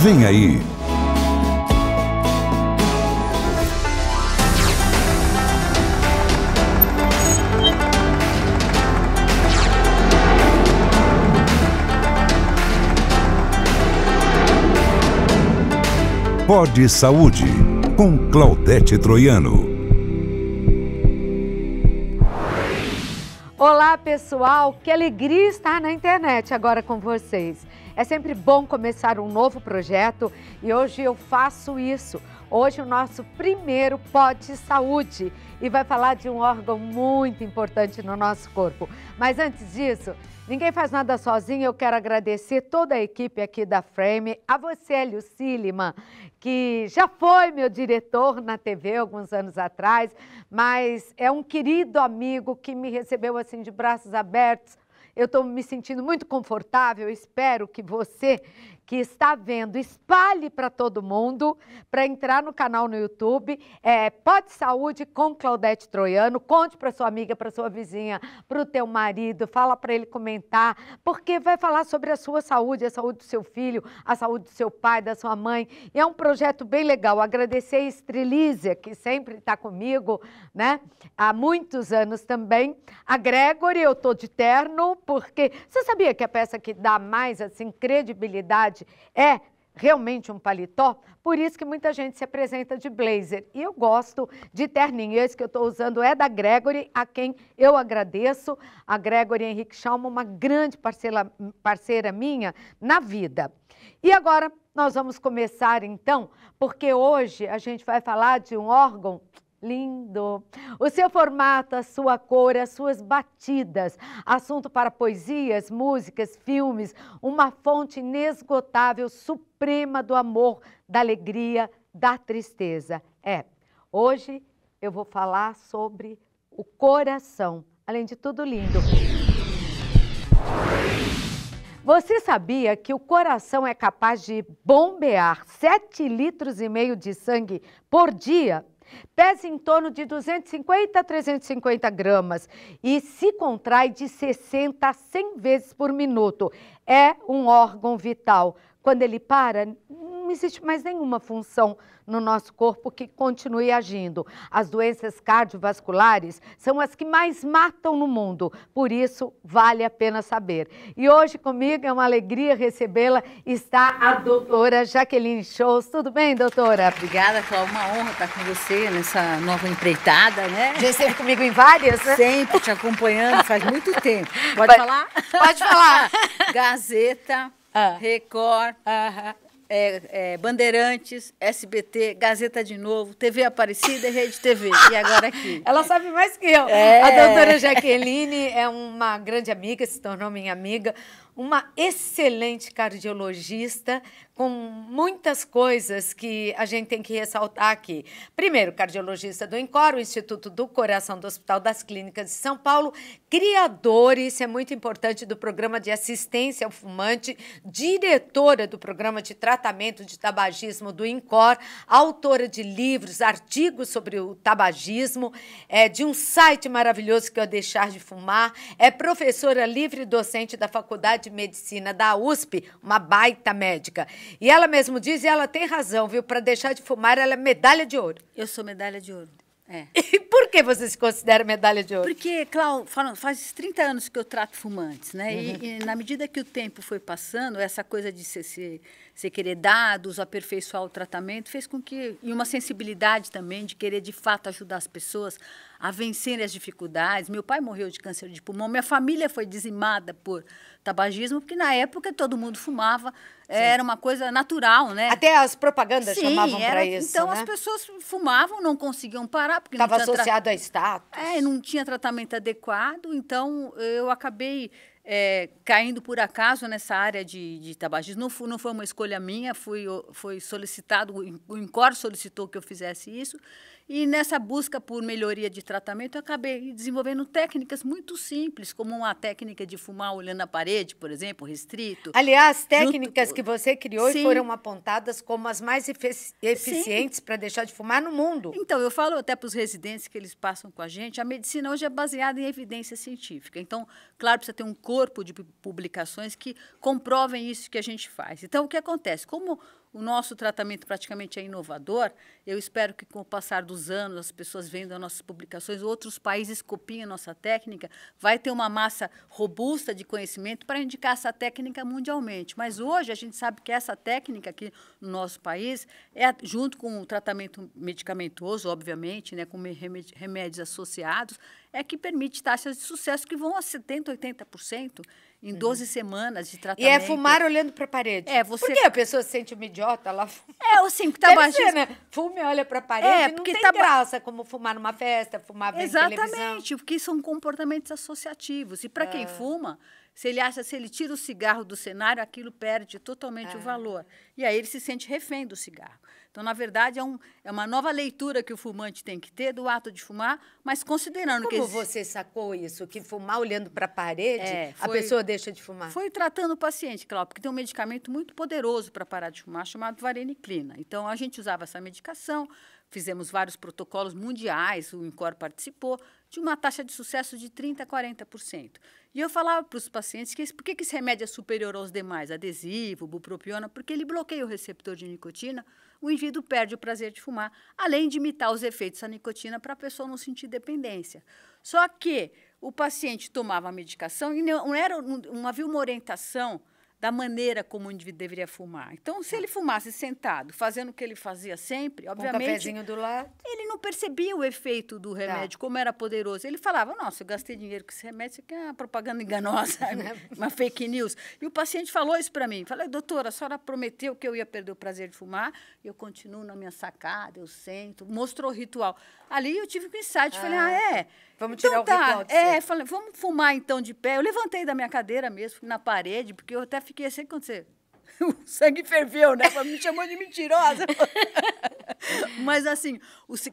Vem aí. Pod Saúde, com Claudete Troiano. Olá, pessoal! Que alegria estar na internet agora com vocês. É sempre bom começar um novo projeto e hoje eu faço isso. Hoje o nosso primeiro Pod Saúde e vai falar de um órgão muito importante no nosso corpo. Mas antes disso, ninguém faz nada sozinho. Eu quero agradecer toda a equipe aqui da Frame, a você, Hélio Silliman, que já foi meu diretor na TV alguns anos atrás, mas é um querido amigo que me recebeu assim de braços abertos. Eu estou me sentindo muito confortável, espero que você que está vendo espalhe para todo mundo, para entrar no canal no YouTube, Pod Saúde com Claudete Troiano, conte para sua amiga, para sua vizinha, para o teu marido, fala para ele comentar, porque vai falar sobre a sua saúde, a saúde do seu filho, a saúde do seu pai, da sua mãe, e é um projeto bem legal. Agradecer a Estrelízia, que sempre está comigo, né, há muitos anos também, a Gregory, eu estou de terno, porque você sabia que a peça que dá mais assim credibilidade é realmente um paletó? Por isso que muita gente se apresenta de blazer. E eu gosto de terninho. Esse que eu estou usando é da Gregory, a quem eu agradeço. A Gregory Henrique Schalman, uma grande parceira minha na vida. E agora nós vamos começar então, porque hoje a gente vai falar de um órgão lindo. O seu formato, a sua cor, as suas batidas. Assunto para poesias, músicas, filmes. Uma fonte inesgotável, suprema do amor, da alegria, da tristeza. Hoje eu vou falar sobre o coração. Além de tudo lindo. Você sabia que o coração é capaz de bombear 7,5 litros de sangue por dia? Pesa em torno de 250 a 350 gramas e se contrai de 60 a 100 vezes por minuto. É um órgão vital. Quando ele para, não existe mais nenhuma função no nosso corpo que continue agindo. As doenças cardiovasculares são as que mais matam no mundo, por isso vale a pena saber. E hoje comigo é uma alegria recebê-la, está a doutora Jaqueline Scholz. Tudo bem, doutora? Obrigada, Cláudia, uma honra estar com você nessa nova empreitada, né? Já esteve comigo em várias, né? Sempre te acompanhando, faz muito tempo. Pode falar? Pode falar. Gazeta, Record, Bandeirantes, SBT, Gazeta de Novo, TV Aparecida e Rede TV. E agora aqui. Ela sabe mais que eu. A doutora Jaqueline é uma grande amiga, se tornou minha amiga, uma excelente cardiologista, com muitas coisas que a gente tem que ressaltar aqui. Primeiro, cardiologista do INCOR, o Instituto do Coração do Hospital das Clínicas de São Paulo, criadora, isso é muito importante, do programa de assistência ao fumante, diretora do programa de tratamento de tabagismo do INCOR, autora de livros, artigos sobre o tabagismo, de um site maravilhoso que é o Deixar de Fumar, é professora livre docente da Faculdade de Medicina da USP, uma baita médica. E ela mesmo diz, e ela tem razão, viu? Para deixar de fumar, ela é medalha de ouro. Eu sou medalha de ouro. E por que você se considera medalha de ouro? Porque, Cláudia, faz 30 anos que eu trato fumantes, né? E na medida que o tempo foi passando, essa coisa de você querer dados, aperfeiçoar o tratamento, fez com que, e uma sensibilidade também de querer, de fato, ajudar as pessoas a vencerem as dificuldades. Meu pai morreu de câncer de pulmão, minha família foi dizimada por tabagismo, porque na época todo mundo fumava, era uma coisa natural, né? Até as propagandas chamavam para isso, então, né? as pessoas fumavam, não conseguiam parar, porque estava associado a status. Não tinha tratamento adequado, então eu acabei caindo por acaso nessa área de tabagismo. Não foi uma escolha minha, foi solicitado, o INCOR solicitou que eu fizesse isso, e nessa busca por melhoria de tratamento, eu acabei desenvolvendo técnicas muito simples, como uma técnica de fumar olhando a parede, por exemplo, restrito. Aliás, técnicas que você criou e foram apontadas como as mais eficientes para deixar de fumar no mundo. Então, eu falo até para os residentes que eles passam com a gente, a medicina hoje é baseada em evidência científica. Então, claro, precisa ter um corpo de publicações que comprovem isso que a gente faz. Então, o que acontece? Como o nosso tratamento praticamente é inovador. Eu espero que, com o passar dos anos, as pessoas vendo as nossas publicações, outros países copiem a nossa técnica, vai ter uma massa robusta de conhecimento para indicar essa técnica mundialmente. Mas hoje a gente sabe que essa técnica aqui no nosso país, junto com o tratamento medicamentoso, obviamente, né, com remédios associados, é que permite taxas de sucesso que vão a 70%, 80% em 12 semanas de tratamento. E é fumar olhando para a parede. Por que a pessoa se sente uma idiota lá? Assim, que tabagismo... né? Fume e olha para a parede, não tem graça como fumar numa festa, fumar vendo televisão. Exatamente, porque são comportamentos associativos. E para quem fuma, se ele tira o cigarro do cenário, aquilo perde totalmente o valor. E aí ele se sente refém do cigarro. Então, na verdade, é uma nova leitura que o fumante tem que ter do ato de fumar, mas considerando que... Como você sacou isso? Que fumar olhando para a parede, a pessoa deixa de fumar? Foi tratando o paciente, Cláudia, porque tem um medicamento muito poderoso para parar de fumar, chamado vareniclina. Então, a gente usava essa medicação, fizemos vários protocolos mundiais, o INCOR participou, de uma taxa de sucesso de 30% a 40%. E eu falava para os pacientes por que esse remédio é superior aos demais, adesivo, bupropiona, porque ele bloqueia o receptor de nicotina, o indivíduo perde o prazer de fumar, além de imitar os efeitos da nicotina para a pessoa não sentir dependência. Só que o paciente tomava a medicação e não havia uma orientação da maneira como o indivíduo deveria fumar. Então, se ele fumasse sentado, fazendo o que ele fazia sempre, obviamente... Um cafezinho do lado. Ele não percebia o efeito do remédio, como era poderoso. Ele falava, nossa, eu gastei dinheiro com esse remédio, isso aqui é uma propaganda enganosa, uma fake news. E o paciente falou isso para mim. Falei, doutora, a senhora prometeu que eu ia perder o prazer de fumar, eu continuo na minha sacada, eu sento. Mostrou o ritual. Ali eu tive um insight, falei, vamos tirar então, o ritual de você. Falei, vamos fumar então de pé. Eu levantei da minha cadeira mesmo, fui na parede, porque eu até fiquei assim, quando o sangue ferveu, né? Me chamou de mentirosa. Mas, assim,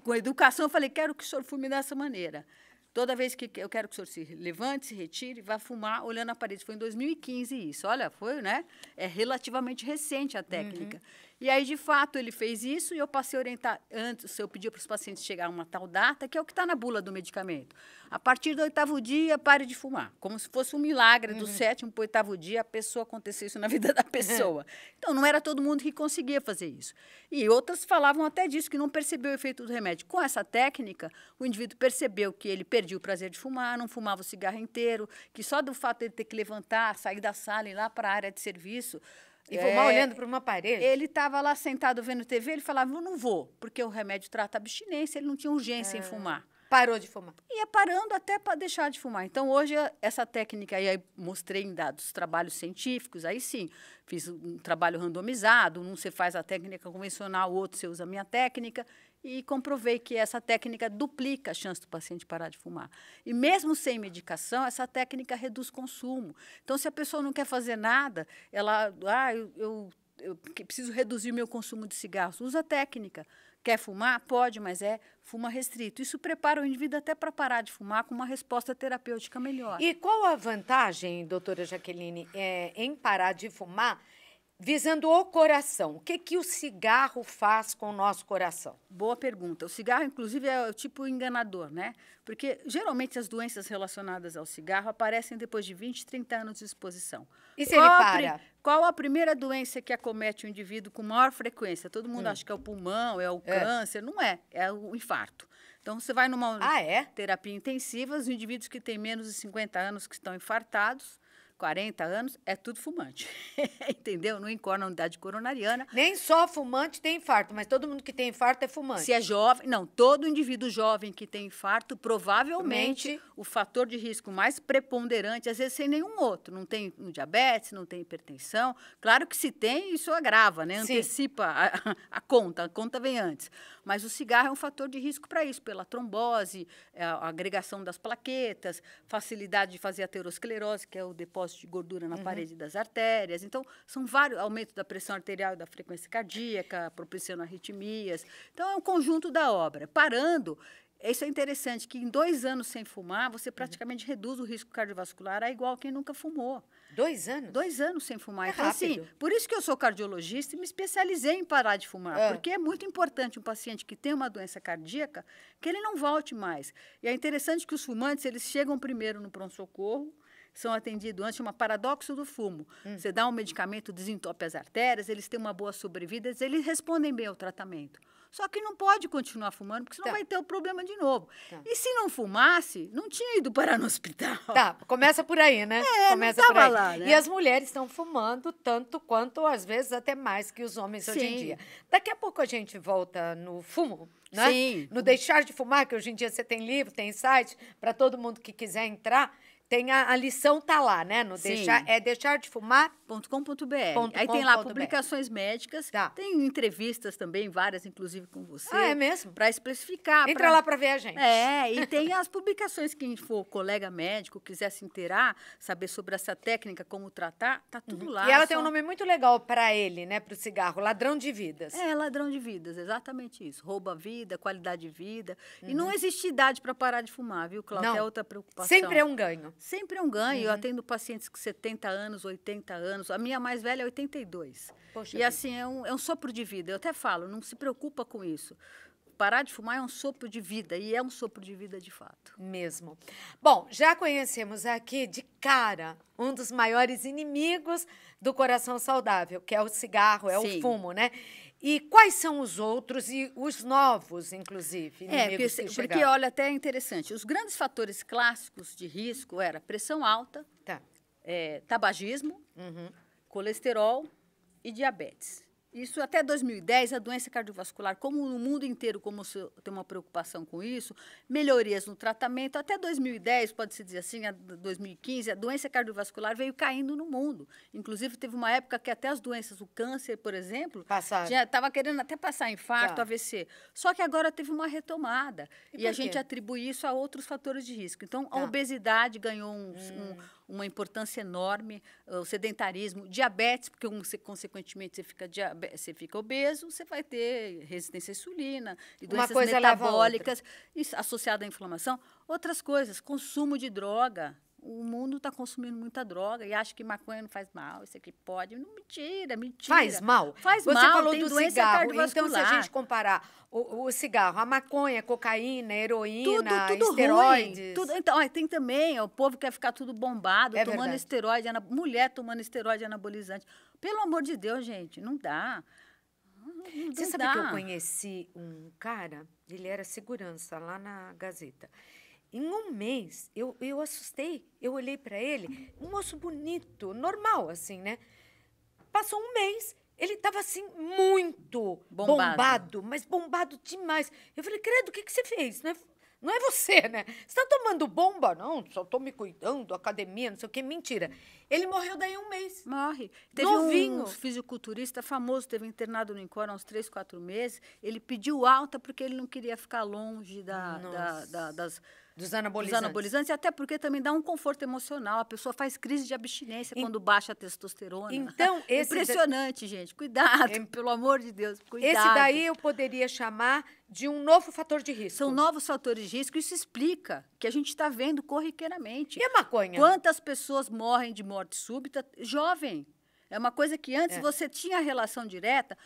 com a educação, eu falei, quero que o senhor fume dessa maneira. Toda vez que eu quero que o senhor se levante, se retire, vá fumar olhando a parede. Foi em 2015 isso. Olha, foi, né? É relativamente recente a técnica. E aí, de fato, ele fez isso e eu passei a orientar antes, eu pedi para os pacientes chegar a uma tal data, que é o que está na bula do medicamento. A partir do 8º dia, pare de fumar. Como se fosse um milagre do 7º para o 8º dia, a pessoa acontecer isso na vida da pessoa. Então, não era todo mundo que conseguia fazer isso. E outras falavam até disso, que não percebeu o efeito do remédio. Com essa técnica, o indivíduo percebeu que ele perdia o prazer de fumar, não fumava o cigarro inteiro, que só do fato de ele ter que levantar, sair da sala e ir lá para a área de serviço... E fumar olhando para uma parede? Ele estava lá sentado vendo TV, ele falava, eu não vou, porque o remédio trata abstinência, ele não tinha urgência em fumar. Parou de fumar. Ia parando até para deixar de fumar. Então, hoje, essa técnica, aí mostrei em dados trabalhos científicos, aí sim, fiz um trabalho randomizado, um você faz a técnica convencional, o outro você usa a minha técnica, e comprovei que essa técnica duplica a chance do paciente parar de fumar. E mesmo sem medicação, essa técnica reduz consumo. Então, se a pessoa não quer fazer nada, ela, eu preciso reduzir meu consumo de cigarros, usa a técnica. Quer fumar? Pode, mas fuma restrito. Isso prepara o indivíduo até para parar de fumar com uma resposta terapêutica melhor. E qual a vantagem, doutora Jaqueline, em parar de fumar visando o coração? O que o cigarro faz com o nosso coração? Boa pergunta. O cigarro, inclusive, é o tipo enganador, né? Porque, geralmente, as doenças relacionadas ao cigarro aparecem depois de 20, 30 anos de exposição. E se ele para? Qual a primeira doença que acomete o indivíduo com maior frequência? Todo mundo acha que é o pulmão, é o câncer. Não é. É o infarto. Então, você vai numa terapia intensiva, os indivíduos que têm menos de 50 anos que estão infartados, 40 anos, é tudo fumante. Entendeu? Não incorre na unidade coronariana. Nem só fumante tem infarto, mas todo mundo que tem infarto é fumante. Se é jovem, não, todo indivíduo jovem que tem infarto, provavelmente o fator de risco mais preponderante, às vezes sem nenhum outro. Não tem diabetes, não tem hipertensão. Claro que se tem, isso agrava, né? Antecipa a conta vem antes. Mas o cigarro é um fator de risco para isso, pela trombose, a agregação das plaquetas, facilidade de fazer aterosclerose, que é o depósito de gordura na parede das artérias. Então, são vários, aumento da pressão arterial e da frequência cardíaca, propiciando arritmias. Então, é um conjunto da obra. Parando, isso é interessante, que em 2 anos sem fumar, você praticamente reduz o risco cardiovascular a igual quem nunca fumou. 2 anos? 2 anos sem fumar. Então, rápido. Assim, por isso que eu sou cardiologista e me especializei em parar de fumar, porque é muito importante um paciente que tem uma doença cardíaca que ele não volte mais. E é interessante que os fumantes, eles chegam primeiro no pronto-socorro, são atendidos antes, chama paradoxo do fumo. Você dá um medicamento, desentope as artérias, eles têm uma boa sobrevida, eles respondem bem ao tratamento. Só que não pode continuar fumando, porque senão vai ter o problema de novo. E se não fumasse, não tinha ido parar no hospital. Tá, começa por aí, né? Começa não por aí. lá, né? E as mulheres estão fumando tanto quanto, às vezes, até mais que os homens hoje em dia. Daqui a pouco a gente volta no fumo, né? Sim. No deixar de fumar, que hoje em dia você tem livro, tem site, para todo mundo que quiser entrar. Tem a lição tá lá, né? No deixar de fumar.com.br. Aí tem lá publicações médicas, tá. Tem entrevistas também, várias, inclusive com você. Ah, é mesmo? Para especificar. Entra lá para ver a gente. E tem as publicações, quem for colega médico, quiser se inteirar, saber sobre essa técnica, como tratar, tá tudo lá. E ela tem um nome muito legal para ele, né? Para o cigarro, Ladrão de Vidas. Ladrão de vidas, exatamente isso. Rouba a vida, qualidade de vida. E não existe idade para parar de fumar, viu, Cláudia? Não. É outra preocupação. Sempre é um ganho. Sempre é um ganho. Eu atendo pacientes com 70 anos, 80 anos. A minha mais velha é 82. Poxa e assim, é um sopro de vida. Eu até falo, não se preocupa com isso. Parar de fumar é um sopro de vida, e é um sopro de vida de fato. Mesmo. Bom, já conhecemos aqui de cara um dos maiores inimigos do coração saudável, que é o cigarro, é o fumo, né? E quais são os outros e os novos, inclusive, inimigos que chegaram? Porque, olha, até é interessante. Os grandes fatores clássicos de risco eram pressão alta, tabagismo, colesterol e diabetes. Isso até 2010, a doença cardiovascular, como no mundo inteiro, como se tem uma preocupação com isso, melhorias no tratamento. Até 2010, pode-se dizer assim, a 2015, a doença cardiovascular veio caindo no mundo. Inclusive, teve uma época que até as doenças, o câncer, por exemplo, já estava querendo até passar infarto, AVC. Só que agora teve uma retomada. E a gente atribui isso a outros fatores de risco. Então, a obesidade ganhou uma importância enorme, o sedentarismo, diabetes, porque consequentemente você fica obeso, você vai ter resistência à insulina e doenças metabólicas associadas à inflamação. Outras coisas, consumo de droga. O mundo está consumindo muita droga e acha que maconha não faz mal, isso aqui pode. Não, mentira. Faz mal? Faz mal, Você falou tem do doença cigarro. cardiovascular. Então, se a gente comparar o cigarro, a maconha, a cocaína, a heroína, tudo esteroides... Ruim. Então, tem também, o povo quer ficar tudo bombado, tomando esteroide, mulher tomando esteroide anabolizante. Pelo amor de Deus, gente, não dá. Você sabe que eu conheci um cara, ele era segurança lá na Gazeta. Em um mês, eu assustei, eu olhei para ele, um moço bonito, normal, assim, né? Passou um mês, ele estava, assim, muito bombado, mas bombado demais. Eu falei, credo, o que você fez? Não é você, né? Você está tomando bomba? Não, só estou me cuidando, academia, não sei o quê. Mentira. Ele morreu daí um mês. Morre. Teve um fisiculturista famoso, teve internado no INCOR há uns 3, 4 meses. Ele pediu alta porque ele não queria ficar longe dos anabolizantes, até porque também dá um conforto emocional. A pessoa faz crise de abstinência quando baixa a testosterona. Então, impressionante, gente. Cuidado, pelo amor de Deus, cuidado. Esse daí eu poderia chamar de um novo fator de risco. São novos fatores de risco. Isso explica que a gente está vendo corriqueiramente. E a maconha? Quantas pessoas morrem de morte súbita jovem? É uma coisa que antes você tinha relação direta.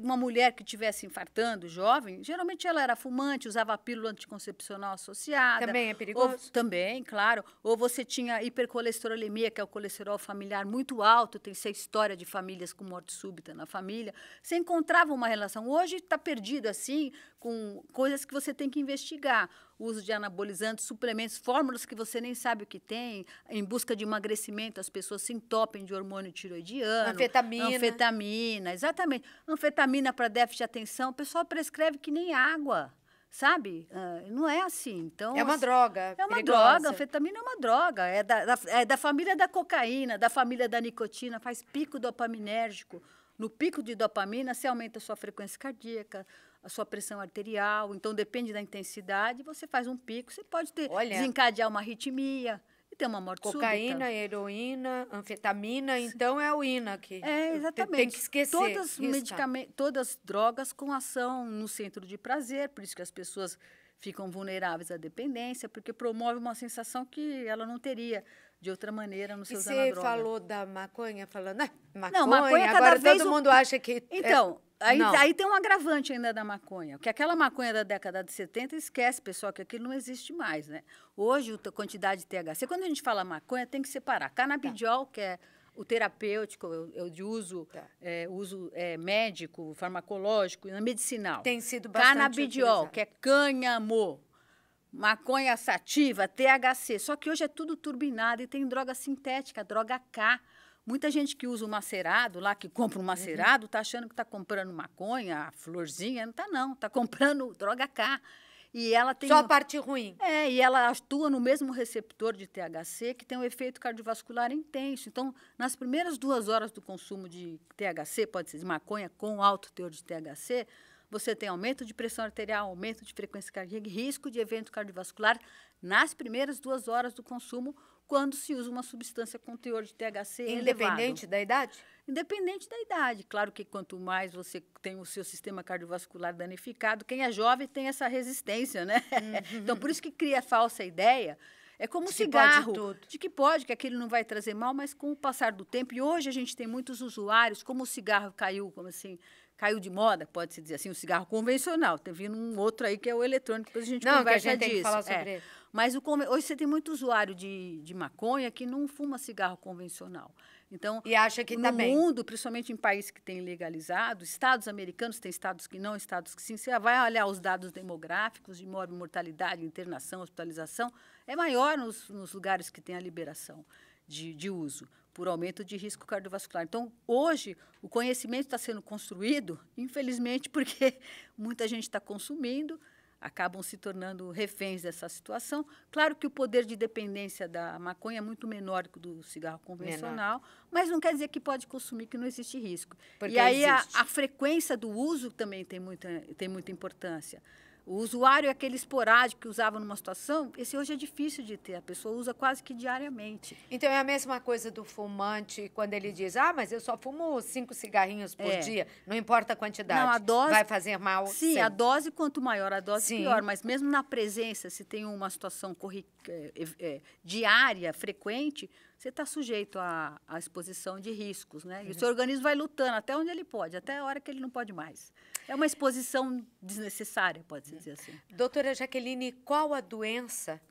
Uma mulher que estivesse infartando, jovem, geralmente ela era fumante, usava a pílula anticoncepcional associada. Também é perigoso? Também, claro. Ou você tinha hipercolesterolemia, que é o colesterol familiar muito alto, tem-se a história de famílias com morte súbita na família. Você encontrava uma relação. Hoje está perdido, assim, com coisas que você tem que investigar. O uso de anabolizantes, suplementos, fórmulas que você nem sabe o que tem, em busca de emagrecimento, as pessoas se entopem de hormônio tiroidiano. Anfetamina, exatamente. Anfetamina para déficit de atenção, o pessoal prescreve que nem água, sabe? Não é assim. Então, é uma droga. É uma droga, anfetamina é uma droga. É da família da cocaína, da família da nicotina, faz pico dopaminérgico. No pico de dopamina, você aumenta a sua frequência cardíaca, a sua pressão arterial, então depende da intensidade, você faz um pico, você pode desencadear uma arritmia e ter uma morte súbita. Cocaína, heroína, anfetamina, então é a uína que exatamente. Tem que esquecer. Todas drogas com ação no centro de prazer, por isso que as pessoas ficam vulneráveis à dependência, porque promove uma sensação que ela não teria de outra maneira no seu usando a droga. E você falou da maconha, falando, maconha, não, maconha agora todo mundo acha que... Então, Aí tem um agravante ainda da maconha, porque aquela maconha da década de 70, esquece, pessoal, que aquilo não existe mais, né? Hoje, a quantidade de THC, quando a gente fala maconha, tem que separar. Canabidiol, que é o terapêutico, é de uso, uso médico, farmacológico e medicinal. Tem sido bastante Canabidiol, utilizado. que é cânhamo, maconha sativa, THC. Só que hoje é tudo turbinado e tem droga sintética, droga K. Muita gente que usa o macerado, lá que compra um macerado, está achando que está comprando maconha, a florzinha. Não está, não. Está comprando droga K. E ela tem Só a parte ruim. e ela atua no mesmo receptor de THC, que tem um efeito cardiovascular intenso. Então, nas primeiras 2 horas do consumo de THC, pode ser de maconha com alto teor de THC, você tem aumento de pressão arterial, aumento de frequência cardíaca e risco de evento cardiovascular nas primeiras 2 horas do consumo, quando se usa uma substância com teor de THC Independente elevado. da idade? Independente da idade. Claro que quanto mais você tem o seu sistema cardiovascular danificado, quem é jovem tem essa resistência, né? Então, por isso que cria a falsa ideia. É como um cigarro, de que pode, que aquilo não vai trazer mal, mas com o passar do tempo, e hoje a gente tem muitos usuários, como o cigarro caiu, como assim, caiu de moda, pode-se dizer assim, o cigarro convencional. Tem vindo um outro aí que é o eletrônico, depois a gente conversa disso. Tem que falar sobre ele. Mas hoje você tem muito usuário de maconha que não fuma cigarro convencional. Então, e acha que tá bem. No mundo, principalmente em países que têm legalizado, estados americanos, tem estados que não, estados que sim. Você vai olhar os dados demográficos de mortalidade, internação, hospitalização, é maior nos lugares que têm a liberação de uso, por aumento de risco cardiovascular. Então, hoje, o conhecimento está sendo construído, infelizmente, porque muita gente está consumindo, acabam se tornando reféns dessa situação. Claro que o poder de dependência da maconha é muito menor que o do cigarro convencional, mas não quer dizer que pode consumir, que não existe risco. Porque e aí a frequência do uso também tem muita importância. O usuário é aquele esporádico que usava numa situação, esse hoje é difícil de ter, a pessoa usa quase que diariamente. Então, é a mesma coisa do fumante, quando ele diz, mas eu só fumo 5 cigarrinhos por dia, não importa a quantidade. Não, a dose vai fazer mal? Sim, a dose, quanto maior a dose, sim, pior. Mas mesmo na presença, se tem uma situação diária, frequente, você está sujeito à exposição de riscos, né? E o seu organismo vai lutando até onde ele pode, até a hora que ele não pode mais. É uma exposição desnecessária, pode-se dizer assim. Doutora Jaqueline, qual a doença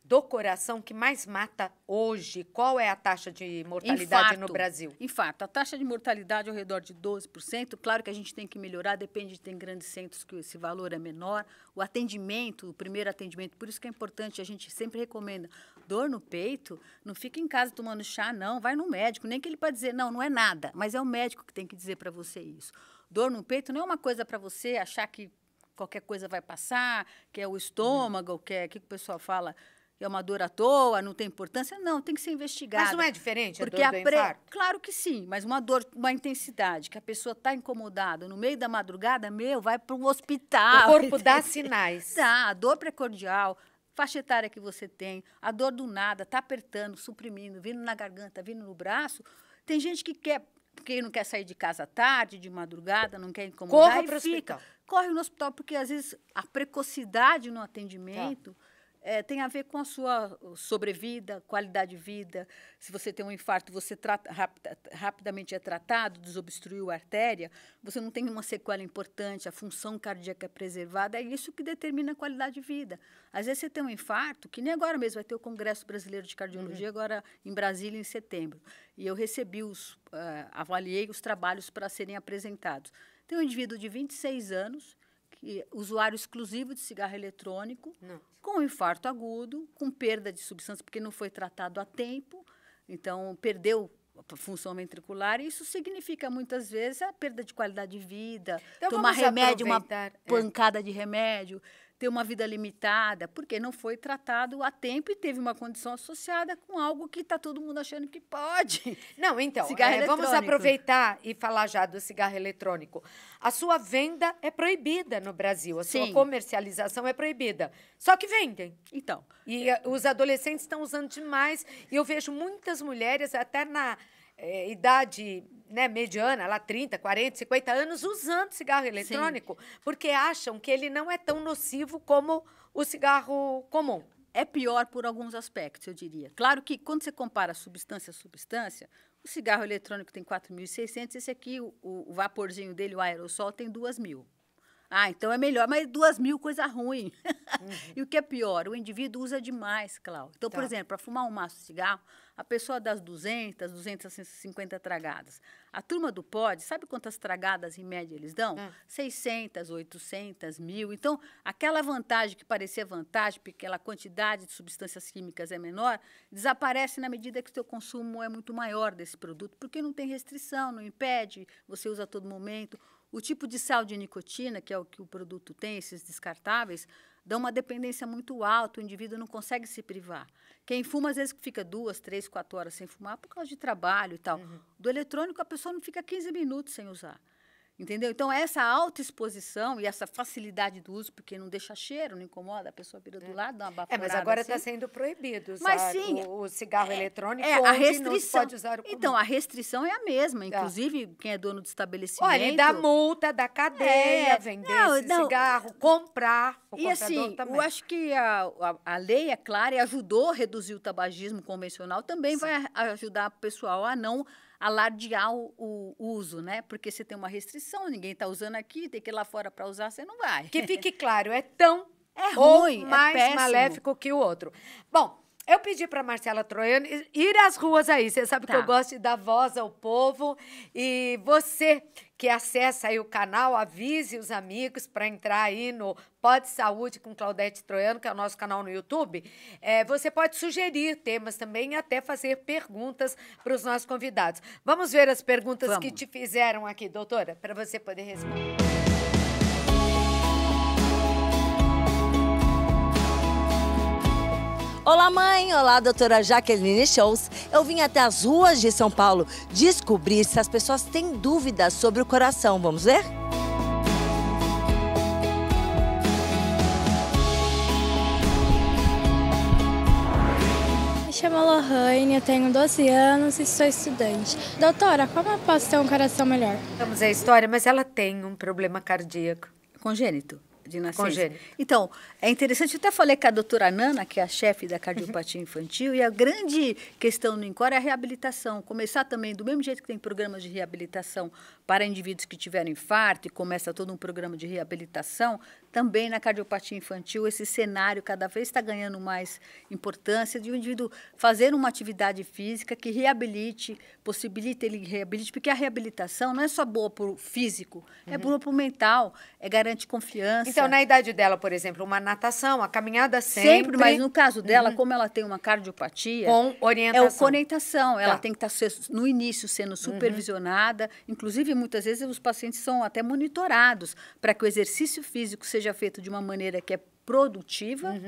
do coração que mais mata hoje? Qual é a taxa de mortalidade no Brasil? Infarto. A taxa de mortalidade é ao redor de 12%. Claro que a gente tem que melhorar, depende, tem grandes centros que esse valor é menor. O atendimento, o primeiro atendimento, por isso que é importante, a gente sempre recomenda, dor no peito, não fica em casa tomando chá, não, vai no médico, nem que ele pode dizer, não é nada, mas é o médico que tem que dizer para você isso. Dor no peito não é uma coisa para você achar que qualquer coisa vai passar, que é o estômago, que é o que o pessoal fala, que é uma dor à toa, não tem importância. Não, tem que ser investigada. Mas não é diferente porque a dor do infarto? Claro que sim, mas uma dor, uma intensidade, que a pessoa está incomodada no meio da madrugada, vai para o hospital. O corpo dá sinais. Dá, a dor precordial, faixa etária que você tem, a dor do nada, está apertando, suprimindo, vindo na garganta, vindo no braço. Tem gente que quer, porque não quer sair de casa à tarde, de madrugada, não quer incomodar. Corre para o hospital. Corre no hospital, porque às vezes a precocidade no atendimento tem a ver com a sua sobrevida, qualidade de vida. Se você tem um infarto, você rapidamente é tratado, desobstruiu a artéria, você não tem uma sequela importante, a função cardíaca é preservada, é isso que determina a qualidade de vida. Às vezes você tem um infarto, que nem agora mesmo, vai ter o Congresso Brasileiro de Cardiologia, agora em Brasília, em setembro. E eu recebi avaliei os trabalhos para serem apresentados. Tem um indivíduo de 26 anos, usuário exclusivo de cigarro eletrônico, com infarto agudo, com perda de substância, porque não foi tratado a tempo, então perdeu a função ventricular, e isso significa, muitas vezes, a perda de qualidade de vida, então, tomar remédio, uma pancada de remédio, ter uma vida limitada, porque não foi tratado a tempo e teve uma condição associada com algo que está todo mundo achando que pode. Não, então, vamos aproveitar e falar já do cigarro eletrônico. A sua venda é proibida no Brasil, a sua comercialização é proibida. Só que vendem. Então. E os adolescentes estão usando demais, e eu vejo muitas mulheres, até na idade mediana, lá 30, 40, 50 anos, usando cigarro eletrônico, porque acham que ele não é tão nocivo como o cigarro comum. é pior por alguns aspectos, eu diria. Claro que, quando você compara substância a substância, o cigarro eletrônico tem 4.600, esse aqui, o vaporzinho dele, o aerossol, tem 2.000. Ah, então é melhor, mas 2.000, coisa ruim. E o que é pior? O indivíduo usa demais, Cláudia. Então, por exemplo, para fumar um maço de cigarro, a pessoa dá 200, 250 tragadas. A turma do pod, sabe quantas tragadas, em média, eles dão? 600, 800, 1.000. Então, aquela vantagem que parecia vantagem, porque aquela quantidade de substâncias químicas é menor, desaparece na medida que o seu consumo é muito maior desse produto, porque não tem restrição, não impede, você usa a todo momento. O tipo de sal de nicotina, que é o que o produto tem, esses descartáveis, dão uma dependência muito alta, o indivíduo não consegue se privar. Quem fuma, às vezes, fica 2, 3, 4 horas sem fumar por causa de trabalho e tal. Do eletrônico, a pessoa não fica 15 minutos sem usar. Entendeu? Então, essa autoexposição e essa facilidade do uso, porque não deixa cheiro, não incomoda, a pessoa vira do lado, dá uma baforada. Mas agora está assim. sendo proibido usar Mas, sim, o cigarro eletrônico, a onde restrição. não se pode usar o comum. Então, a restrição é a mesma. Inclusive, quem é dono do estabelecimento... Olha, ele dá multa, dá cadeia, vender esse cigarro, comprar. E assim, também. eu acho que a lei é clara e ajudou a reduzir o tabagismo convencional, também vai ajudar o pessoal a não alardear o uso, né? Porque você tem uma restrição, ninguém está usando aqui, tem que ir lá fora para usar, você não vai. Que fique claro, é tão ruim, ou mais maléfico que o outro. Bom, eu pedi para Marcela Troiano ir às ruas aí. Você sabe que eu gosto de dar voz ao povo. E você que acessa aí o canal, avise os amigos para entrar aí no Pod Saúde com Claudete Troiano, que é o nosso canal no YouTube. Você pode sugerir temas também e até fazer perguntas para os nossos convidados. Vamos ver as perguntas que te fizeram aqui, doutora, para você poder responder. Olá, mãe! Olá, doutora Jaqueline Shows. Eu vim até as ruas de São Paulo descobrir se as pessoas têm dúvidas sobre o coração. Vamos ver? Me chamo Lohane, eu tenho 12 anos e sou estudante. Doutora, como eu posso ter um coração melhor? Vamos à história, mas ela tem um problema cardíaco. Congênito. De nascença. Congênito. Então, é interessante, eu até falei com a doutora Nana, que é a chefe da cardiopatia infantil, e a grande questão no INCOR é a reabilitação. Começar também, do mesmo jeito que tem programas de reabilitação para indivíduos que tiveram infarto, e começa todo um programa de reabilitação, também na cardiopatia infantil, esse cenário cada vez está ganhando mais importância de o indivíduo fazer uma atividade física que reabilite, possibilite ele reabilite, porque a reabilitação não é só boa para o físico, é boa para o mental, garante confiança. Então, na idade dela, por exemplo, uma natação, a caminhada Sempre, mas no caso dela, como ela tem uma cardiopatia... Com orientação. Com orientação. Ela tem que estar, no início, sendo supervisionada. Inclusive, muitas vezes, os pacientes são até monitorados para que o exercício físico seja feito de uma maneira que é produtiva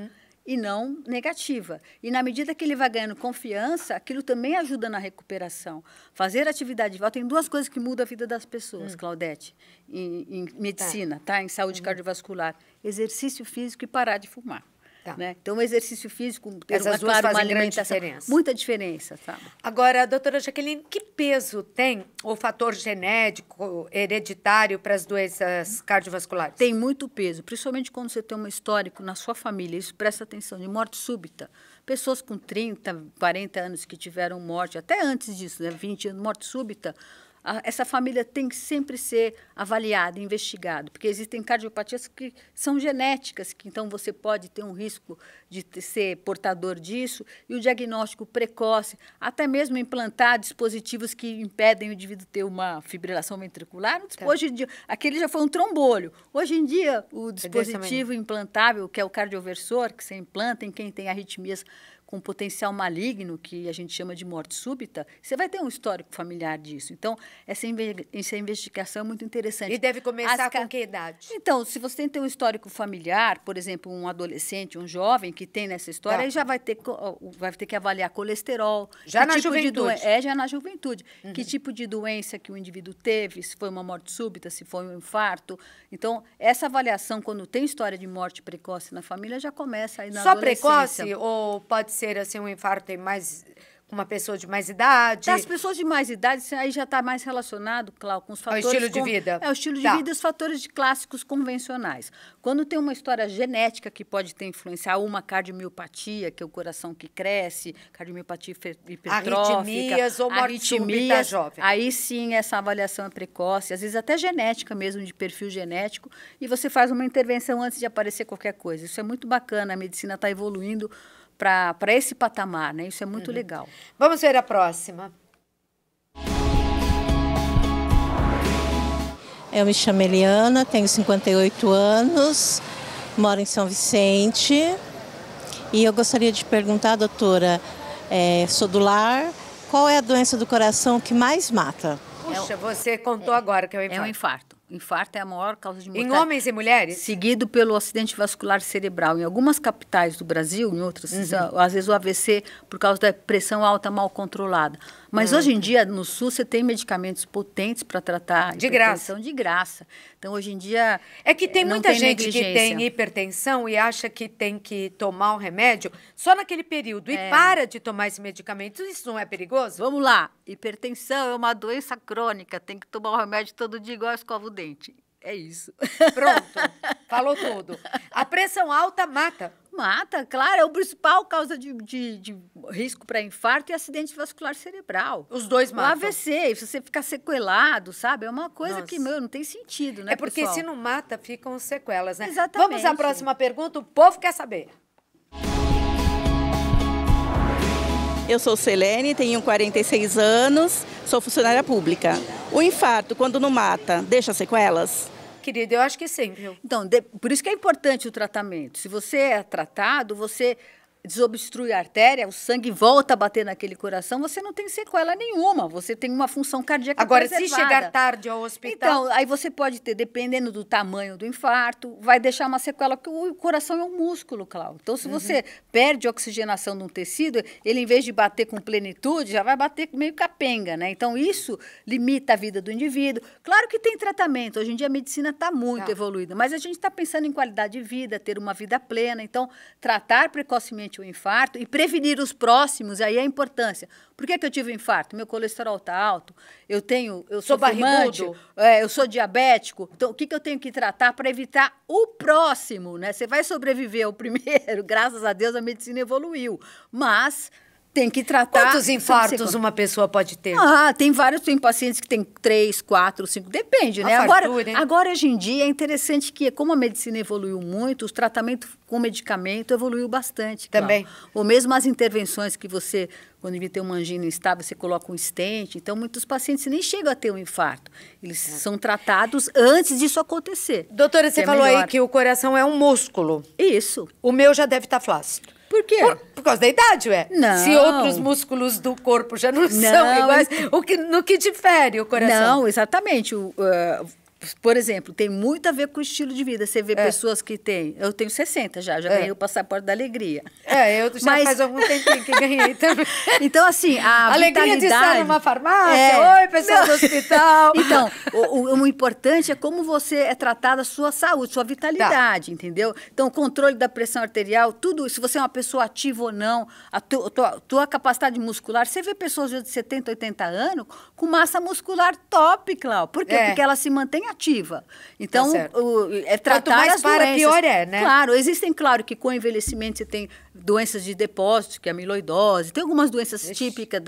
e não negativa. E, na medida que ele vai ganhando confiança, aquilo também ajuda na recuperação. Fazer atividade de volta tem duas coisas que mudam a vida das pessoas, Claudete, em medicina, em saúde cardiovascular. Exercício físico e parar de fumar. Né? Então, o exercício físico, ter uma alimentação, muita diferença, sabe? Agora, doutora Jaqueline, que peso tem o fator genético, hereditário para as doenças cardiovasculares? Tem muito peso, principalmente quando você tem um histórico na sua família, isso presta atenção, de morte súbita. Pessoas com 30, 40 anos que tiveram morte, até antes disso, 20 anos, morte súbita, essa família tem que sempre ser avaliada, investigada, porque existem cardiopatias que são genéticas, que então você pode ter um risco de ser portador disso, e o diagnóstico precoce, até mesmo implantar dispositivos que impedem o indivíduo ter uma fibrilação ventricular. Hoje em dia, aquele já foi um trombolho. Hoje em dia, o dispositivo implantável, que é o cardioversor, que você implanta em quem tem arritmias com potencial maligno, que a gente chama de morte súbita, você vai ter um histórico familiar disso. Então, essa investigação é muito interessante. E deve começar com que idade? Então, se você tem um histórico familiar, por exemplo, um adolescente, um jovem que tem nessa história, aí já vai ter que avaliar colesterol. Já na juventude? Já na juventude. Que tipo de doença que o indivíduo teve, se foi uma morte súbita, se foi um infarto. Então, essa avaliação, quando tem história de morte precoce na família, já começa aí na adolescência. Só precoce ou pode ser assim um infarto mais uma pessoa de mais idade? As pessoas de mais idade, aí já está mais relacionado, Cláudio, com os fatores... O estilo de vida. É, o estilo de vida e os fatores clássicos convencionais. Quando tem uma história genética que pode ter influenciar uma cardiomiopatia, que é o coração que cresce, cardiomiopatia hipertrófica... Arritmias ou morte súbita jovem. Aí sim, essa avaliação é precoce, às vezes até genética mesmo, de perfil genético, e você faz uma intervenção antes de aparecer qualquer coisa. Isso é muito bacana, a medicina está evoluindo para esse patamar, né? Isso é muito legal. Vamos ver a próxima. Eu me chamo Eliana, tenho 58 anos, moro em São Vicente e eu gostaria de perguntar, doutora, sou do lar, qual é a doença do coração que mais mata? Puxa, você contou agora que é o infarto. É o infarto. Infarto é a maior causa de mortalidade. Em homens e mulheres? Seguido pelo acidente vascular cerebral. Em algumas capitais do Brasil, em outras, às vezes o AVC por causa da pressão alta mal controlada. Mas hoje em dia, no SUS, você tem medicamentos potentes para tratar de graça. De graça. Então, hoje em dia, é que tem muita gente que tem hipertensão e acha que tem que tomar um remédio só naquele período e para de tomar esse medicamento. Isso não é perigoso? Vamos lá. Hipertensão é uma doença crônica. Tem que tomar o remédio todo dia igual escova o dente. É isso. Pronto. Falou tudo. A pressão alta mata. Mata, claro. É a principal causa de risco para infarto e acidente vascular cerebral. Os dois matam. O AVC, se você ficar sequelado, sabe? É uma coisa que, não tem sentido, né, porque pessoal? se não mata, ficam sequelas, né? Exatamente. Vamos à próxima pergunta. O povo quer saber. Eu sou Selene, tenho 46 anos, sou funcionária pública. O infarto, quando não mata, deixa sequelas? Querida, eu acho que sim, viu? Então, por isso que é importante o tratamento. Se você é tratado, você desobstrui a artéria, o sangue volta a bater naquele coração, você não tem sequela nenhuma, você tem uma função cardíaca preservada. Agora, se chegar tarde ao hospital... Então, aí você pode ter, dependendo do tamanho do infarto, vai deixar uma sequela, porque o coração é um músculo, Cláudio. Então, se você perde a oxigenação de um tecido, ele, em vez de bater com plenitude, já vai bater meio capenga, né? Então, isso limita a vida do indivíduo. Claro que tem tratamento, hoje em dia a medicina está muito evoluída, mas a gente está pensando em qualidade de vida, ter uma vida plena, então, tratar precocemente o infarto e prevenir os próximos, aí é a importância. Por que eu tive um infarto? Meu colesterol está alto, eu sou fumante, eu sou diabético, então o que eu tenho que tratar para evitar o próximo, né? Você vai sobreviver ao primeiro, graças a Deus a medicina evoluiu, mas tem que tratar... Quantos infartos uma pessoa pode ter? Tem vários, tem pacientes que têm 3, 4, 5, depende, né? Agora, hoje em dia, é interessante que, como a medicina evoluiu muito, os tratamentos com medicamento evoluiu bastante. Também. Ou mesmo as intervenções que você, quando ele tem uma angina instável, você coloca um stent. Então, muitos pacientes nem chegam a ter um infarto. Eles são tratados antes disso acontecer. Doutora, você falou aí que o coração é um músculo. Isso. O meu já deve estar flácido. Por quê? Por causa da idade, ué. Não. Se outros músculos do corpo já não são iguais, no que difere o coração? Não, exatamente. Por exemplo, tem muito a ver com o estilo de vida. Você vê pessoas que têm... Eu tenho 60 já ganhei o passaporte da alegria. Eu já faz algum tempinho que ganhei também. Então, assim, a alegria vitalidade... de estar numa farmácia. Oi, pessoal do hospital. Então, o importante é como você é tratada a sua saúde, sua vitalidade, entendeu? Então, o controle da pressão arterial, tudo, se você é uma pessoa ativa ou não, a tua capacidade muscular, você vê pessoas de 70, 80 anos com massa muscular top, Cláudio. Por quê? Porque ela se mantém ativa. Então, tratar quanto mais as doenças. Pior é, né? Claro, existem, claro, que com o envelhecimento você tem doenças de depósito, que é a amiloidose, tem algumas doenças típicas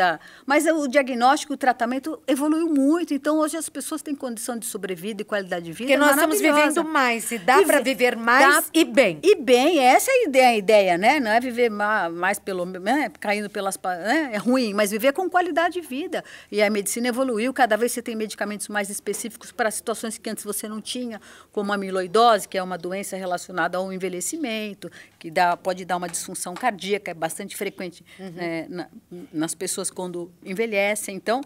Mas o diagnóstico, o tratamento evoluiu muito, então hoje as pessoas têm condição de sobrevida e qualidade de vida. Porque nós estamos vivendo mais, e dá para viver mais e bem. E bem, essa é a ideia, né? Não é viver mais caindo pelas... É ruim, mas viver com qualidade de vida. E a medicina evoluiu, cada vez você tem medicamentos mais específicos para situações que antes você não tinha, como a amiloidose, que é uma doença relacionada ao envelhecimento, que pode dar uma disfunção cardíaca, é bastante frequente nas pessoas quando envelhecem. Então,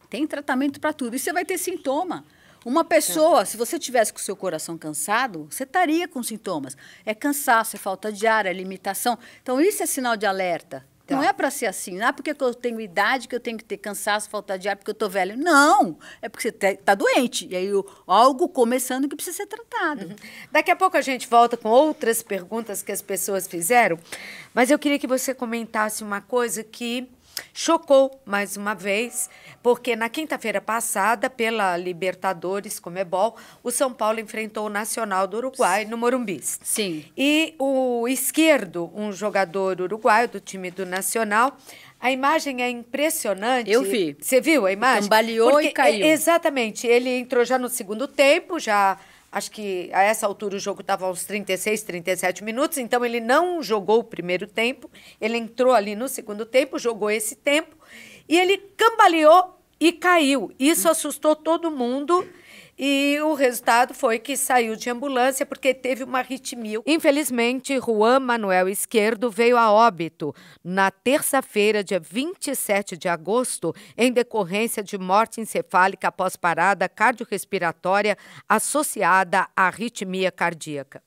tem tratamento para tudo. E você vai ter sintoma. Uma pessoa, se você tivesse com o seu coração cansado, você estaria com sintomas. É cansaço, é falta de ar, é limitação. Então, isso é sinal de alerta. Não é para ser assim, não é porque eu tenho idade que eu tenho que ter cansaço, falta de ar, porque eu estou velho. Não, é porque você está doente. E aí algo começando que precisa ser tratado. Daqui a pouco a gente volta com outras perguntas que as pessoas fizeram, mas eu queria que você comentasse uma coisa que chocou mais uma vez, porque na quinta-feira passada, pela Libertadores Conmebol, o São Paulo enfrentou o Nacional do Uruguai no Morumbi. Sim. E o Izquierdo, um jogador uruguaio do time do Nacional, a imagem é impressionante. Eu vi. Você viu a imagem? Cambaleou e caiu. Exatamente. Ele entrou já no segundo tempo, já... Acho que a essa altura o jogo estava aos 36, 37 minutos, então ele não jogou o primeiro tempo, ele entrou ali no segundo tempo, jogou esse tempo, e ele cambaleou e caiu. Isso assustou todo mundo, e o resultado foi que saiu de ambulância porque teve uma arritmia. Infelizmente, Juan Manuel Izquierdo veio a óbito na terça-feira, dia 27 de agosto, em decorrência de morte encefálica após parada cardiorrespiratória associada à arritmia cardíaca.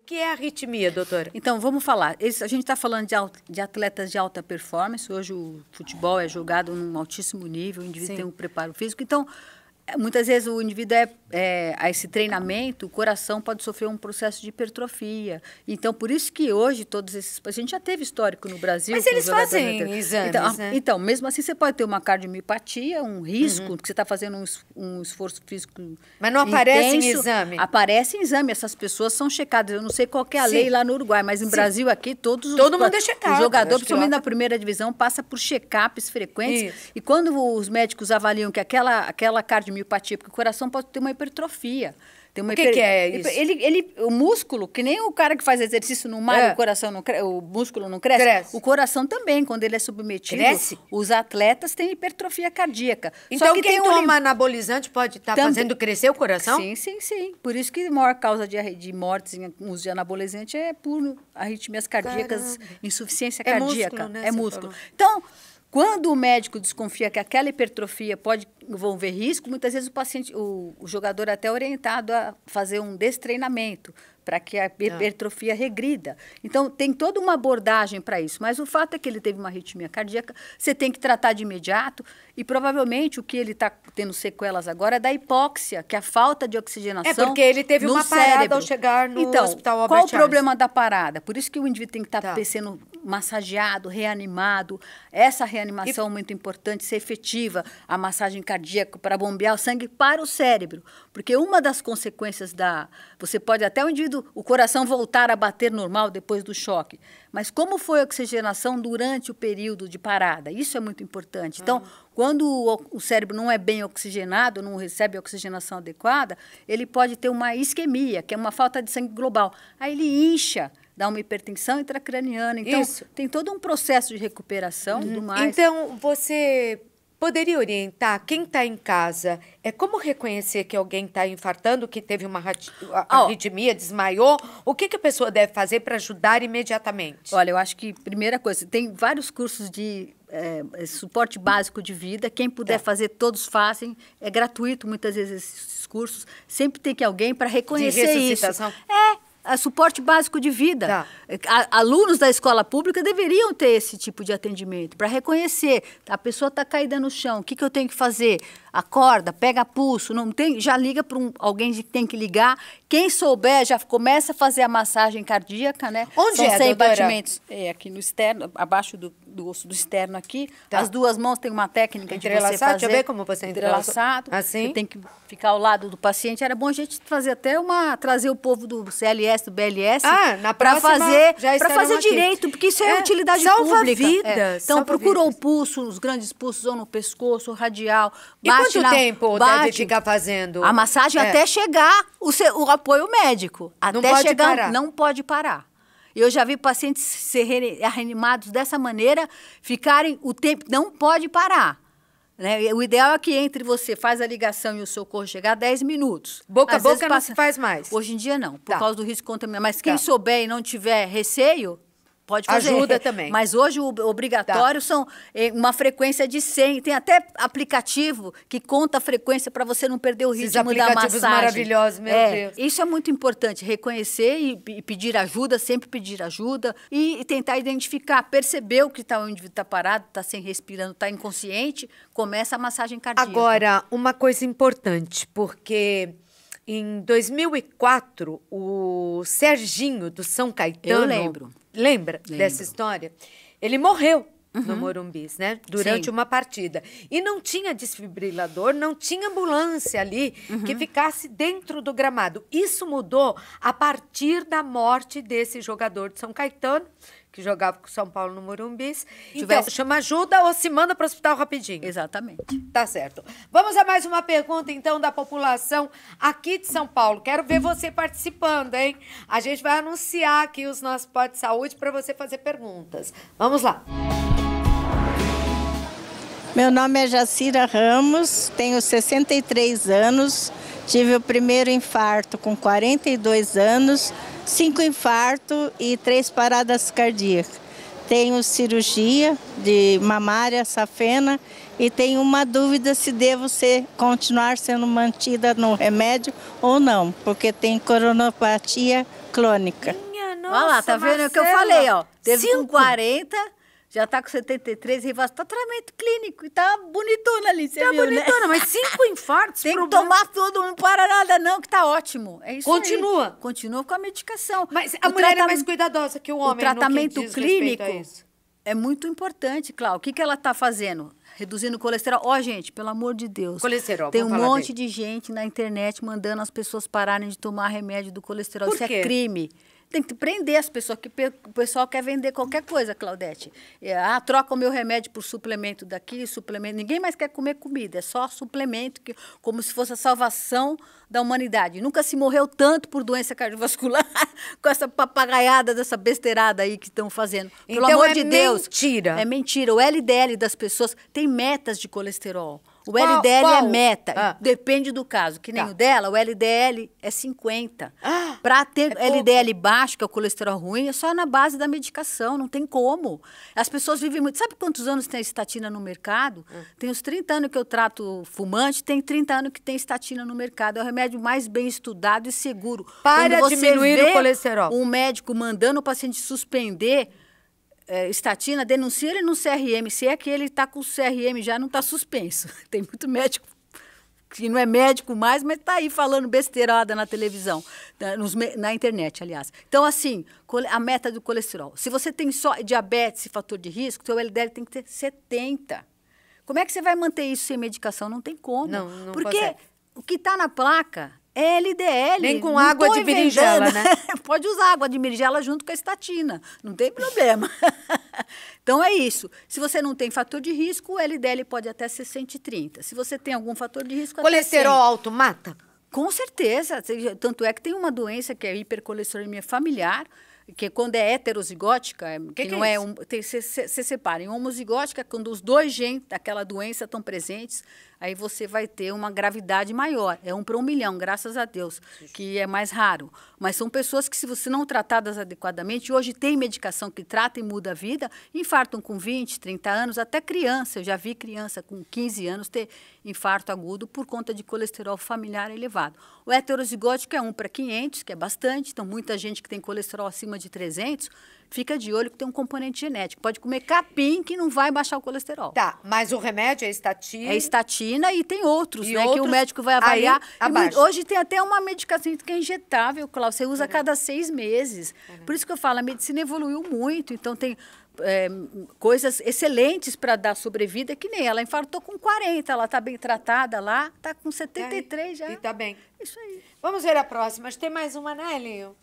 O que é arritmia, doutora? Então, vamos falar. A gente está falando de atletas de alta performance. Hoje o futebol é jogado num altíssimo nível, o indivíduo tem um preparo físico. Então, muitas vezes o indivíduo a esse treinamento, o coração pode sofrer um processo de hipertrofia. Então, por isso que hoje todos esses pacientes já teve histórico no Brasil. Mas eles fazem exames, né? Então, mesmo assim, você pode ter uma cardiomiopatia, um risco, que você está fazendo um esforço físico Mas não aparece intenso. em exame? Aparece em exame. Essas pessoas são checadas. Eu não sei qual que é a lei lá no Uruguai, mas no Brasil aqui, todo mundo é checado. O jogador, principalmente na primeira divisão, passa por check-ups frequentes. Isso. E quando os médicos avaliam que aquela cardiomiopatia, porque o coração pode ter uma hipertrofia. O que é isso? O músculo, que nem o cara que faz exercício no mar, o músculo não cresce. O coração também, quando ele é submetido, os atletas têm hipertrofia cardíaca. Então, quem toma anabolizante pode estar fazendo crescer o coração? Sim. Por isso que a maior causa de mortes em uso de anabolizante é por arritmias cardíacas, insuficiência cardíaca. Músculo, né? É músculo. Então, quando o médico desconfia que aquela hipertrofia pode envolver risco, muitas vezes o jogador é até orientado a fazer um destreinamento para que a hipertrofia regrida. Então, tem toda uma abordagem para isso. Mas o fato é que ele teve uma arritmia cardíaca, você tem que tratar de imediato e provavelmente o que ele está tendo sequelas agora é da hipóxia, que é a falta de oxigenação. É porque ele teve uma parada ao chegar no Hospital Albert Qual o Einstein? problema da parada? Por isso que o indivíduo tem que estar sendo massageado, reanimado. Essa reanimação é muito importante, ser efetiva, a massagem cardíaca para bombear o sangue para o cérebro. Porque uma das consequências você pode até o coração voltar a bater normal depois do choque. Mas como foi a oxigenação durante o período de parada? Isso é muito importante. Então, quando o cérebro não é bem oxigenado, não recebe a oxigenação adequada, ele pode ter uma isquemia, que é uma falta de sangue global. Aí ele incha, dá uma hipertensão intracraniana. Então, tem todo um processo de recuperação e tudo mais. Então, você poderia orientar quem está em casa? Como reconhecer que alguém está infartando, que teve uma arritmia, desmaiou? O que a pessoa deve fazer para ajudar imediatamente? Olha, eu acho que, primeira coisa, tem vários cursos de suporte básico de vida. Quem puder fazer, todos fazem. É gratuito, muitas vezes, esses cursos. Sempre tem que alguém para reconhecer de ressuscitação? Isso. Suporte básico de vida. Alunos da escola pública deveriam ter esse tipo de atendimento, para reconhecer. A pessoa está caída no chão, o que eu tenho que fazer? Acorda, pega pulso, não tem, já liga para alguém que tem que ligar. Quem souber, já começa a fazer a massagem cardíaca, né? Onde São 100 doutora? batimentos. Aqui no externo, abaixo do osso do externo aqui. As duas mãos tem uma técnica de você fazer. Deixa eu ver como você entrelaçado. Assim? Você tem que ficar ao lado do paciente. Era bom a gente fazer até trazer o povo do CLS, do BLS, para fazer direito, porque isso é utilidade pública. Vidas, então, procura o pulso, os grandes pulsos, ou no pescoço, radial. E quanto tempo deve ficar fazendo? A massagem até chegar o apoio médico. Até chegar, parar. Não pode parar. Eu já vi pacientes serem reanimados dessa maneira, ficarem o tempo, não pode parar. Né? O ideal é que entre você faz a ligação e o socorro chegar 10 minutos. Boca a boca não se faz mais? Hoje em dia não, por causa do risco de contaminação. Mas quem souber e não tiver receio, Pode fazer. Ajuda também. Mas hoje o obrigatório são uma frequência de 100. Tem até aplicativo que conta a frequência para você não perder o ritmo da massagem. Aplicativos maravilhosos, meu Deus. Isso é muito importante, reconhecer e pedir ajuda, sempre pedir ajuda e tentar identificar, perceber o que o indivíduo está parado, está sem respirando, está inconsciente, começa a massagem cardíaca. Agora, uma coisa importante, porque em 2004, o Serginho do São Caetano... Eu lembro. Lembra dessa história? Ele morreu no Morumbis, né? Durante uma partida. E não tinha desfibrilador, não tinha ambulância ali que ficasse dentro do gramado. Isso mudou a partir da morte desse jogador de São Caetano, que jogava com o São Paulo no Morumbis. Então, chama ajuda ou se manda para o hospital rapidinho. Exatamente. Tá certo. Vamos a mais uma pergunta, então, da população aqui de São Paulo. Quero ver você participando, hein? A gente vai anunciar aqui os nossos Pode Saúde para você fazer perguntas. Vamos lá. Meu nome é Jacira Ramos, tenho 63 anos, tive o primeiro infarto com 42 anos, 5 infartos e 3 paradas cardíacas. Tenho cirurgia de mamária, safena e tenho uma dúvida se devo continuar sendo mantida no remédio ou não, porque tem coronopatia crônica. Minha nossa, olha lá, tá vendo o que eu falei, ó. Teve com 40... Já está com 73, está tratamento clínico e tá bonitona ali, você viu, bonitona, né? mas 5 infartos. Tem que tomar tudo, não para nada não, que tá ótimo. É isso Continua. Aí. Continua com a medicação. Mas a mulher é mais cuidadosa que o homem. O tratamento clínico isso. É muito importante, Cláudia. O que ela está fazendo? Reduzindo o colesterol. Ó, gente, pelo amor de Deus. Colesterol, tem um monte de gente na internet mandando as pessoas pararem de tomar remédio do colesterol. Isso é crime. Tem que prender as pessoas, que o pessoal quer vender qualquer coisa, Claudete. Troca o meu remédio por suplemento daqui, suplemento. Ninguém mais quer comer comida, é só suplemento, como se fosse a salvação da humanidade. Nunca se morreu tanto por doença cardiovascular com essa papagaiada, dessa besteirada aí que estão fazendo. Pelo amor de Deus. Mentira. É mentira. O LDL das pessoas tem metas de colesterol. O LDL é meta, depende do caso. Que nem o dela, o LDL é 50. Para ter LDL baixo, que é o colesterol ruim, é só na base da medicação, não tem como. As pessoas vivem muito... Sabe quantos anos tem estatina no mercado? Tem uns 30 anos que eu trato fumante, tem 30 anos que tem estatina no mercado. É o remédio mais bem estudado e seguro. Para diminuir o colesterol. Um médico mandando o paciente suspender... estatina, denuncia ele no CRM, se é que ele está com o CRM já não está suspenso. Tem muito médico que não é médico mais, mas está aí falando besteirada na televisão, na internet, aliás. Então, assim, a meta do colesterol. Se você tem só diabetes e fator de risco, seu LDL tem que ter 70. Como é que você vai manter isso sem medicação? Não tem como. Não porque consegue. O que está na placa é LDL. Nem com água de berinjela, né? Pode usar água de berinjela junto com a estatina. Não tem problema. Então, é isso. Se você não tem fator de risco, o LDL pode até ser 130. Se você tem algum fator de risco, colesterol até 100. alto mata? Com certeza. Tanto é que tem uma doença que é hipercolesterolemia familiar, que quando é heterozigótica, que não é você separa. Em homozigótica, quando os 2 genes daquela doença estão presentes, aí você vai ter uma gravidade maior. É 1 para 1 milhão, graças a Deus, que é mais raro. Mas são pessoas que, se você não tratadas adequadamente, hoje tem medicação que trata e muda a vida, infartam com 20, 30 anos, até criança. Eu já vi criança com 15 anos ter infarto agudo por conta de colesterol familiar elevado. O heterozigótico é 1 para 500, que é bastante. Então, muita gente que tem colesterol acima de 300, fica de olho que tem um componente genético. Pode comer capim que não vai baixar o colesterol. Tá, mas o remédio é estatina? É estatina e tem outros, né? Que o médico vai avaliar. Hoje tem até uma medicação que é injetável, Cláudia. Você usa a cada 6 meses. Por isso que eu falo, a medicina evoluiu muito. Então, tem coisas excelentes para dar sobrevida, que nem ela infartou com 40, ela está bem tratada lá, está com 73 já. E está bem. Isso aí. Vamos ver a próxima. Tem mais uma, né, Elinho?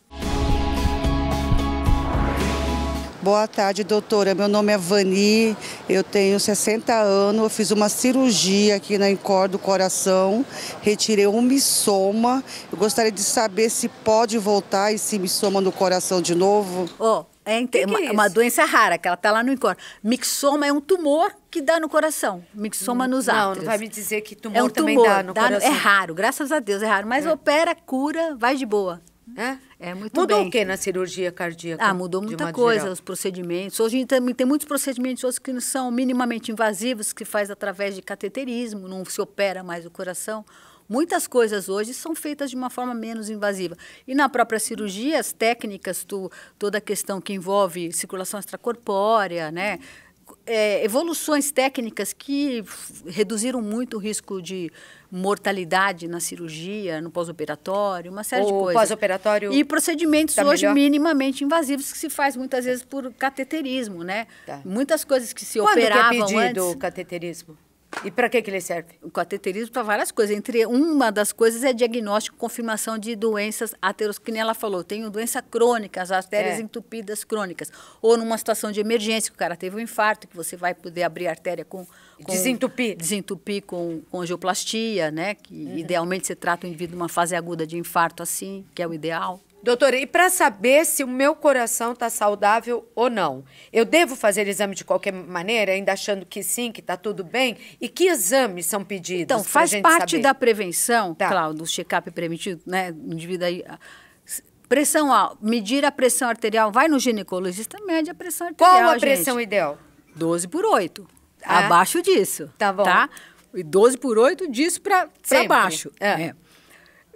Boa tarde, doutora. Meu nome é Vani, eu tenho 60 anos, eu fiz uma cirurgia aqui na Incor do coração, retirei um mixoma. Eu gostaria de saber se pode voltar esse mixoma no coração de novo. É uma doença rara, que ela está lá no Incor. Mixoma é um tumor que dá no coração. Mixoma nos átrios. Não vai me dizer que tumor também dá no coração. É raro, graças a Deus é raro. Mas opera, cura, vai de boa. Muito bem. Mudou o que na cirurgia cardíaca? Mudou muita coisa, os procedimentos. Hoje tem muitos procedimentos hoje que não são minimamente invasivos, que faz através de cateterismo, não se opera mais o coração. Muitas coisas hoje são feitas de uma forma menos invasiva. E na própria cirurgia, as técnicas, toda a questão que envolve circulação extracorpórea, né? Evoluções técnicas que reduziram muito o risco de mortalidade na cirurgia, no pós-operatório, uma série de coisas. Pós-operatório e procedimentos hoje melhor? Minimamente invasivos que se faz muitas vezes por cateterismo, né? Muitas coisas que se Quando operavam que é pedido antes. O cateterismo? E para que ele serve? O cateterismo para várias coisas. Entre uma das coisas é diagnóstico, confirmação de doenças que nem ela falou. Tenho doença crônica, as artérias entupidas crônicas. Ou numa situação de emergência, que o cara teve um infarto, que você vai poder abrir a artéria com desentupir com angioplastia, né? Que idealmente você trata o indivíduo numa fase aguda de infarto assim, que é o ideal. Doutora, e para saber se o meu coração está saudável ou não, eu devo fazer exame de qualquer maneira, ainda achando que sim, que está tudo bem? E que exames são pedidos? Então, faz parte saber? da prevenção, Cláudio, do check-up preventivo, né? O indivíduo aí, pressão alta, medir a pressão arterial, vai no ginecologista, mede a pressão arterial. Qual a pressão ideal? 12/8. Abaixo disso. Tá bom. Tá? E 12/8 disso para baixo.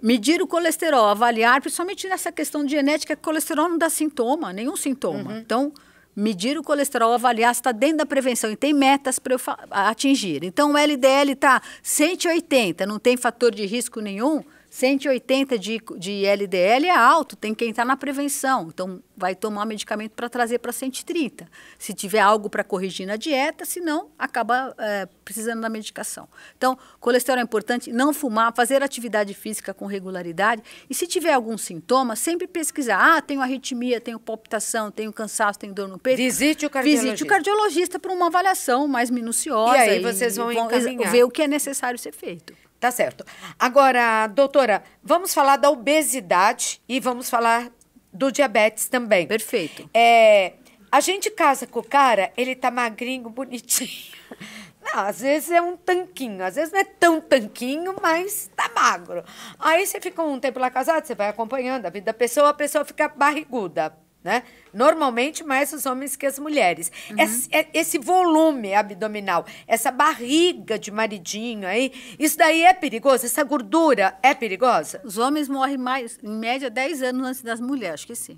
Medir o colesterol, avaliar, principalmente nessa questão de genética, que o colesterol não dá sintoma, nenhum sintoma. Então, medir o colesterol, avaliar se está dentro da prevenção e tem metas para eu atingir. Então, o LDL está 180, não tem fator de risco nenhum, 180 de LDL é alto, tem quem está na prevenção. Então, vai tomar medicamento para trazer para 130. Se tiver algo para corrigir na dieta, senão acaba precisando da medicação. Então, colesterol é importante, não fumar, fazer atividade física com regularidade. E se tiver algum sintoma, sempre pesquisar. Tenho arritmia, tenho palpitação, tenho cansaço, tenho dor no peito. Visite o cardiologista. Visite o cardiologista para uma avaliação mais minuciosa. E aí vocês vão encaminhar. Ver o que é necessário ser feito. Tá certo. Agora, doutora, vamos falar da obesidade e vamos falar do diabetes também. Perfeito. A gente casa com o cara, ele tá magrinho, bonitinho. Não, às vezes é um tanquinho, às vezes não é tão tanquinho, mas tá magro. Aí você fica um tempo lá casado, você vai acompanhando a vida da pessoa, a pessoa fica barriguda, né? Normalmente mais os homens que as mulheres. Esse volume abdominal, essa barriga de maridinho aí, isso daí é perigoso? Essa gordura é perigosa? Os homens morrem mais, em média, 10 anos antes das mulheres, acho que sim.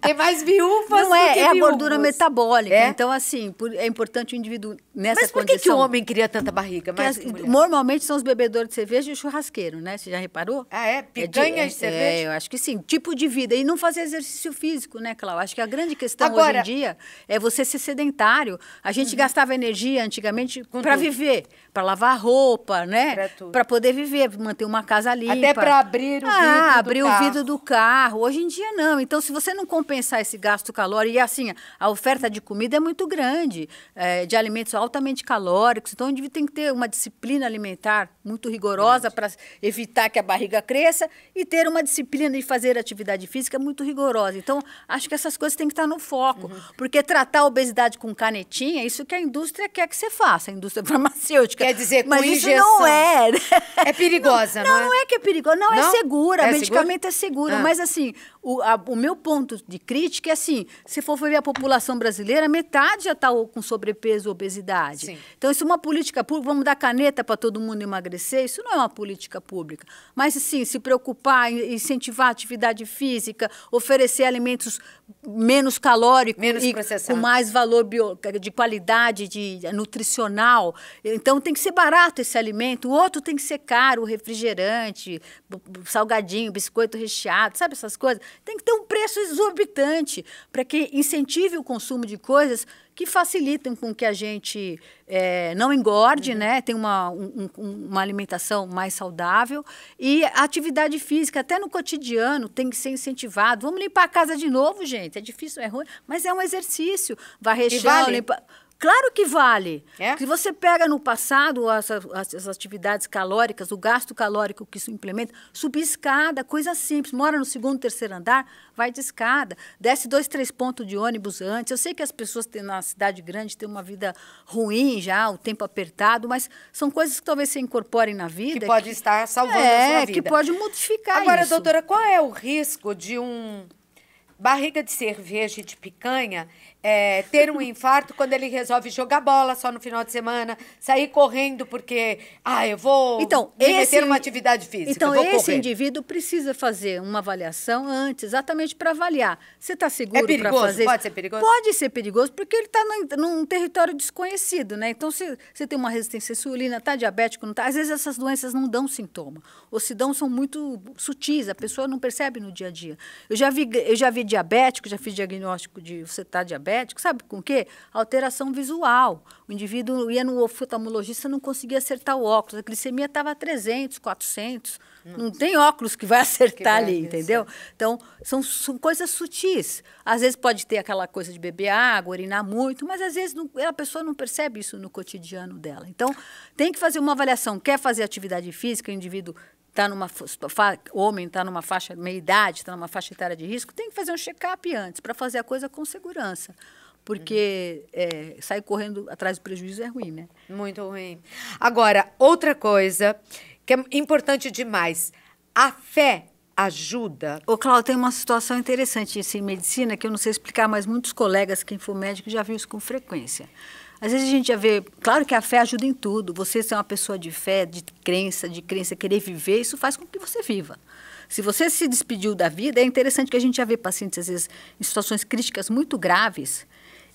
Tem mais viúvas não do que é a viúvos. Gordura metabólica. Então, assim, é importante o indivíduo nessa Mas por condição. que o homem cria tanta barriga mais que mulher? Normalmente são os bebedores de cerveja e o churrasqueiro, né? Você já reparou? Picanha de cerveja? Eu acho que sim. Tipo de vida. E não fazer exercício físico, né, Cláudia? Acho que a grande questão hoje em dia é você ser sedentário. A gente gastava energia antigamente para viver, para lavar roupa, né? Para poder viver, manter uma casa limpa. Até para abrir o vidro do carro. Abrir o vidro do carro. Hoje em dia, não. Então, se você não compensar esse gasto calórico, e assim, a oferta de comida é muito grande, de alimentos altamente calóricos, então o indivíduo tem que ter uma disciplina alimentar muito rigorosa para evitar que a barriga cresça e ter uma disciplina de fazer atividade física muito rigorosa. Então, acho que essas coisas têm que estar no foco, porque tratar a obesidade com canetinha, isso que a indústria quer que você faça, a indústria farmacêutica. Quer dizer, com mas injeção. Isso não é. É perigosa, não é? Não é que é perigosa, não é segura, medicamento é seguro, mas assim, o meu ponto de crítica é assim, se for ver a população brasileira, metade já está com sobrepeso ou obesidade. Sim. Então, isso é uma política pública, vamos dar caneta para todo mundo emagrecer, isso não é uma política pública. Mas, assim, se preocupar, incentivar a atividade física, oferecer alimentos menos calóricos e com mais valor de qualidade, nutricional. Então, tem que ser barato esse alimento, o outro tem que ser caro, o refrigerante, salgadinho, biscoito recheado, sabe essas coisas? Tem que ter um preço exorbitante para que incentive o consumo de coisas que facilitam com que a gente não engorde, né? Tem uma alimentação mais saudável e a atividade física, até no cotidiano, tem que ser incentivado. Vamos limpar a casa de novo, gente. É difícil, é ruim, mas é um exercício. Varrer chão, limpar... Claro que vale. É? Se você pega no passado as atividades calóricas, o gasto calórico que isso implementa, subir escada, coisa simples. Mora no segundo, terceiro andar, vai de escada. Desce 2, 3 pontos de ônibus antes. Eu sei que as pessoas na cidade grande têm uma vida ruim já, o tempo apertado, mas são coisas que talvez se incorporem na vida. Que pode estar salvando a sua vida. Que pode modificar Agora, isso. doutora, qual é o risco de um barriga de cerveja e de picanha ter um infarto quando ele resolve jogar bola só no final de semana, sair correndo porque, eu vou me meter numa atividade física, Então, vou esse correr. indivíduo precisa fazer uma avaliação antes, exatamente para avaliar. Você está seguro para perigoso? fazer isso? Pode ser perigoso? Pode ser perigoso, porque ele está num território desconhecido, né? Então, se você tem uma resistência à insulina, está diabético, não está. Às vezes essas doenças não dão sintoma. Ou se dão, são muito sutis, a pessoa não percebe no dia a dia. Eu já vi diabético, já fiz diagnóstico de você estar diabético, sabe com o quê? Alteração visual. O indivíduo ia no oftalmologista, não conseguia acertar o óculos, a glicemia estava a 300, 400. Não tem óculos que vai acertar ali, entendeu? Então, são coisas sutis. Às vezes pode ter aquela coisa de beber água, urinar muito, mas às vezes a pessoa não percebe isso no cotidiano dela. Então, tem que fazer uma avaliação. Quer fazer atividade física, o indivíduo homem está numa faixa, meia-idade, está numa faixa etária de risco, tem que fazer um check-up antes, para fazer a coisa com segurança. Porque sair correndo atrás do prejuízo é ruim, né? Muito ruim. Agora, outra coisa que é importante demais, a fé ajuda? Ô, Cláudia, tem uma situação interessante em medicina que eu não sei explicar, mas muitos colegas que foram médicos já viram isso com frequência. Às vezes a gente já vê, claro que a fé ajuda em tudo. Você ser uma pessoa de fé, de crença, querer viver, isso faz com que você viva. Se você se despediu da vida, é interessante que a gente já vê pacientes, às vezes, em situações críticas muito graves,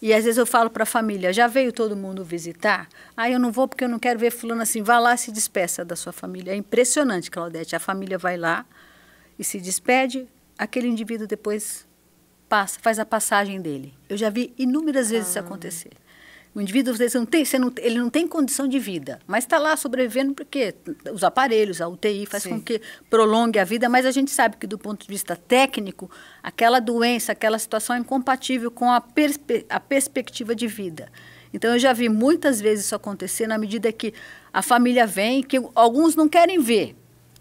e às vezes eu falo para a família, já veio todo mundo visitar? Eu não vou porque eu não quero ver fulano assim, vá lá e se despeça da sua família. É impressionante, Claudete, a família vai lá e se despede, aquele indivíduo depois faz a passagem dele. Eu já vi inúmeras vezes isso acontecer. O indivíduo, ele não tem condição de vida, mas está lá sobrevivendo porque os aparelhos, a UTI, faz com que prolongue a vida, mas a gente sabe que, do ponto de vista técnico, aquela doença, aquela situação é incompatível com a perspectiva de vida. Então, eu já vi muitas vezes isso acontecer na medida que a família vem, que alguns não querem ver,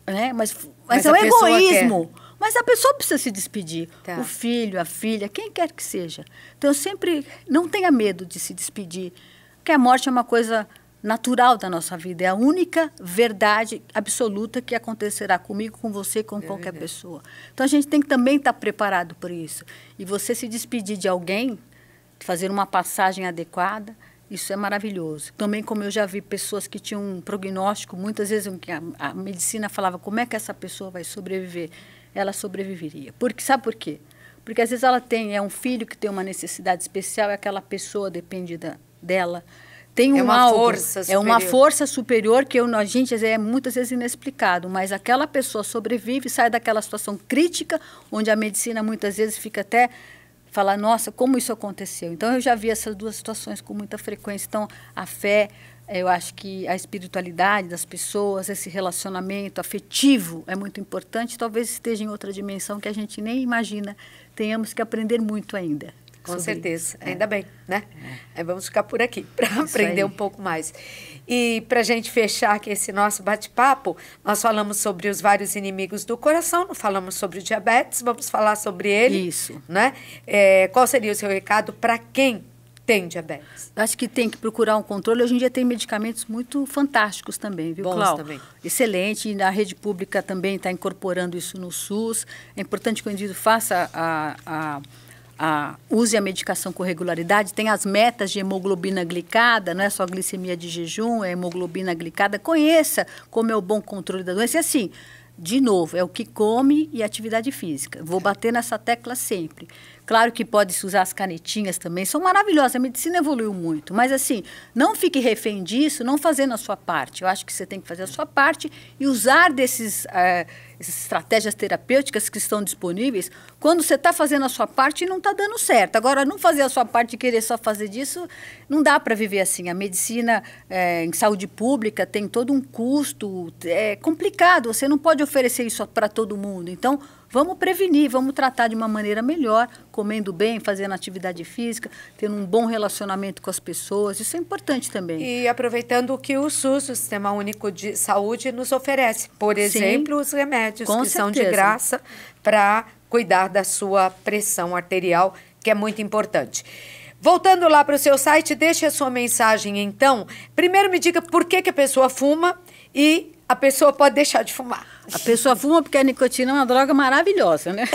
né? Mas é um egoísmo. Mas a pessoa precisa se despedir. Tá. O filho, a filha, quem quer que seja. Então, sempre não tenha medo de se despedir, porque a morte é uma coisa natural da nossa vida. É a única verdade absoluta que acontecerá comigo, com você, com qualquer pessoa. Então, a gente tem que também estar preparado por isso. E você se despedir de alguém, fazer uma passagem adequada, isso é maravilhoso. Também, como eu já vi pessoas que tinham um prognóstico, muitas vezes a medicina falava como é que essa pessoa vai sobreviver. Ela sobreviveria. Sabe por quê? Porque às vezes ela é um filho que tem uma necessidade especial e aquela pessoa depende dela. Tem uma força superior que a gente é muitas vezes inexplicado, mas aquela pessoa sobrevive, sai daquela situação crítica, onde a medicina muitas vezes fica até falar, nossa, como isso aconteceu? Então, eu já vi essas duas situações com muita frequência. Então, a fé, eu acho que a espiritualidade das pessoas, esse relacionamento afetivo é muito importante. Talvez esteja em outra dimensão que a gente nem imagina. Tenhamos que aprender muito ainda. Com certeza. Ainda bem, né? Vamos ficar por aqui para aprender um pouco mais. E para a gente fechar aqui esse nosso bate-papo, nós falamos sobre os vários inimigos do coração, não falamos sobre o diabetes, vamos falar sobre ele. Isso. Né? Qual seria o seu recado para quem tem diabetes? Acho que tem que procurar um controle. Hoje em dia tem medicamentos muito fantásticos também, viu, Cláudia? Bons também. Excelente. E a rede pública também está incorporando isso no SUS. É importante que o indivíduo faça use a medicação com regularidade. Tem as metas de hemoglobina glicada, não é só glicemia de jejum, é hemoglobina glicada. Conheça como é o bom controle da doença. E assim, de novo, é o que come e atividade física. Vou bater nessa tecla sempre. Claro que pode-se usar as canetinhas também, são maravilhosas, a medicina evoluiu muito, mas assim, não fique refém disso, não fazendo a sua parte. Eu acho que você tem que fazer a sua parte e usar essas estratégias terapêuticas que estão disponíveis quando você está fazendo a sua parte e não está dando certo. Agora, não fazer a sua parte e querer só fazer disso, não dá para viver assim. A medicina em saúde pública tem todo um custo, é complicado, você não pode oferecer isso para todo mundo. Então, vamos prevenir, vamos tratar de uma maneira melhor, comendo bem, fazendo atividade física, tendo um bom relacionamento com as pessoas, isso é importante também. E aproveitando o que o SUS, o Sistema Único de Saúde, nos oferece, por exemplo, os remédios que são de graça para cuidar da sua pressão arterial, que é muito importante. Voltando lá para o seu site, deixe a sua mensagem, então. Primeiro me diga por que a pessoa fuma e a pessoa pode deixar de fumar. A pessoa fuma porque a nicotina é uma droga maravilhosa, né?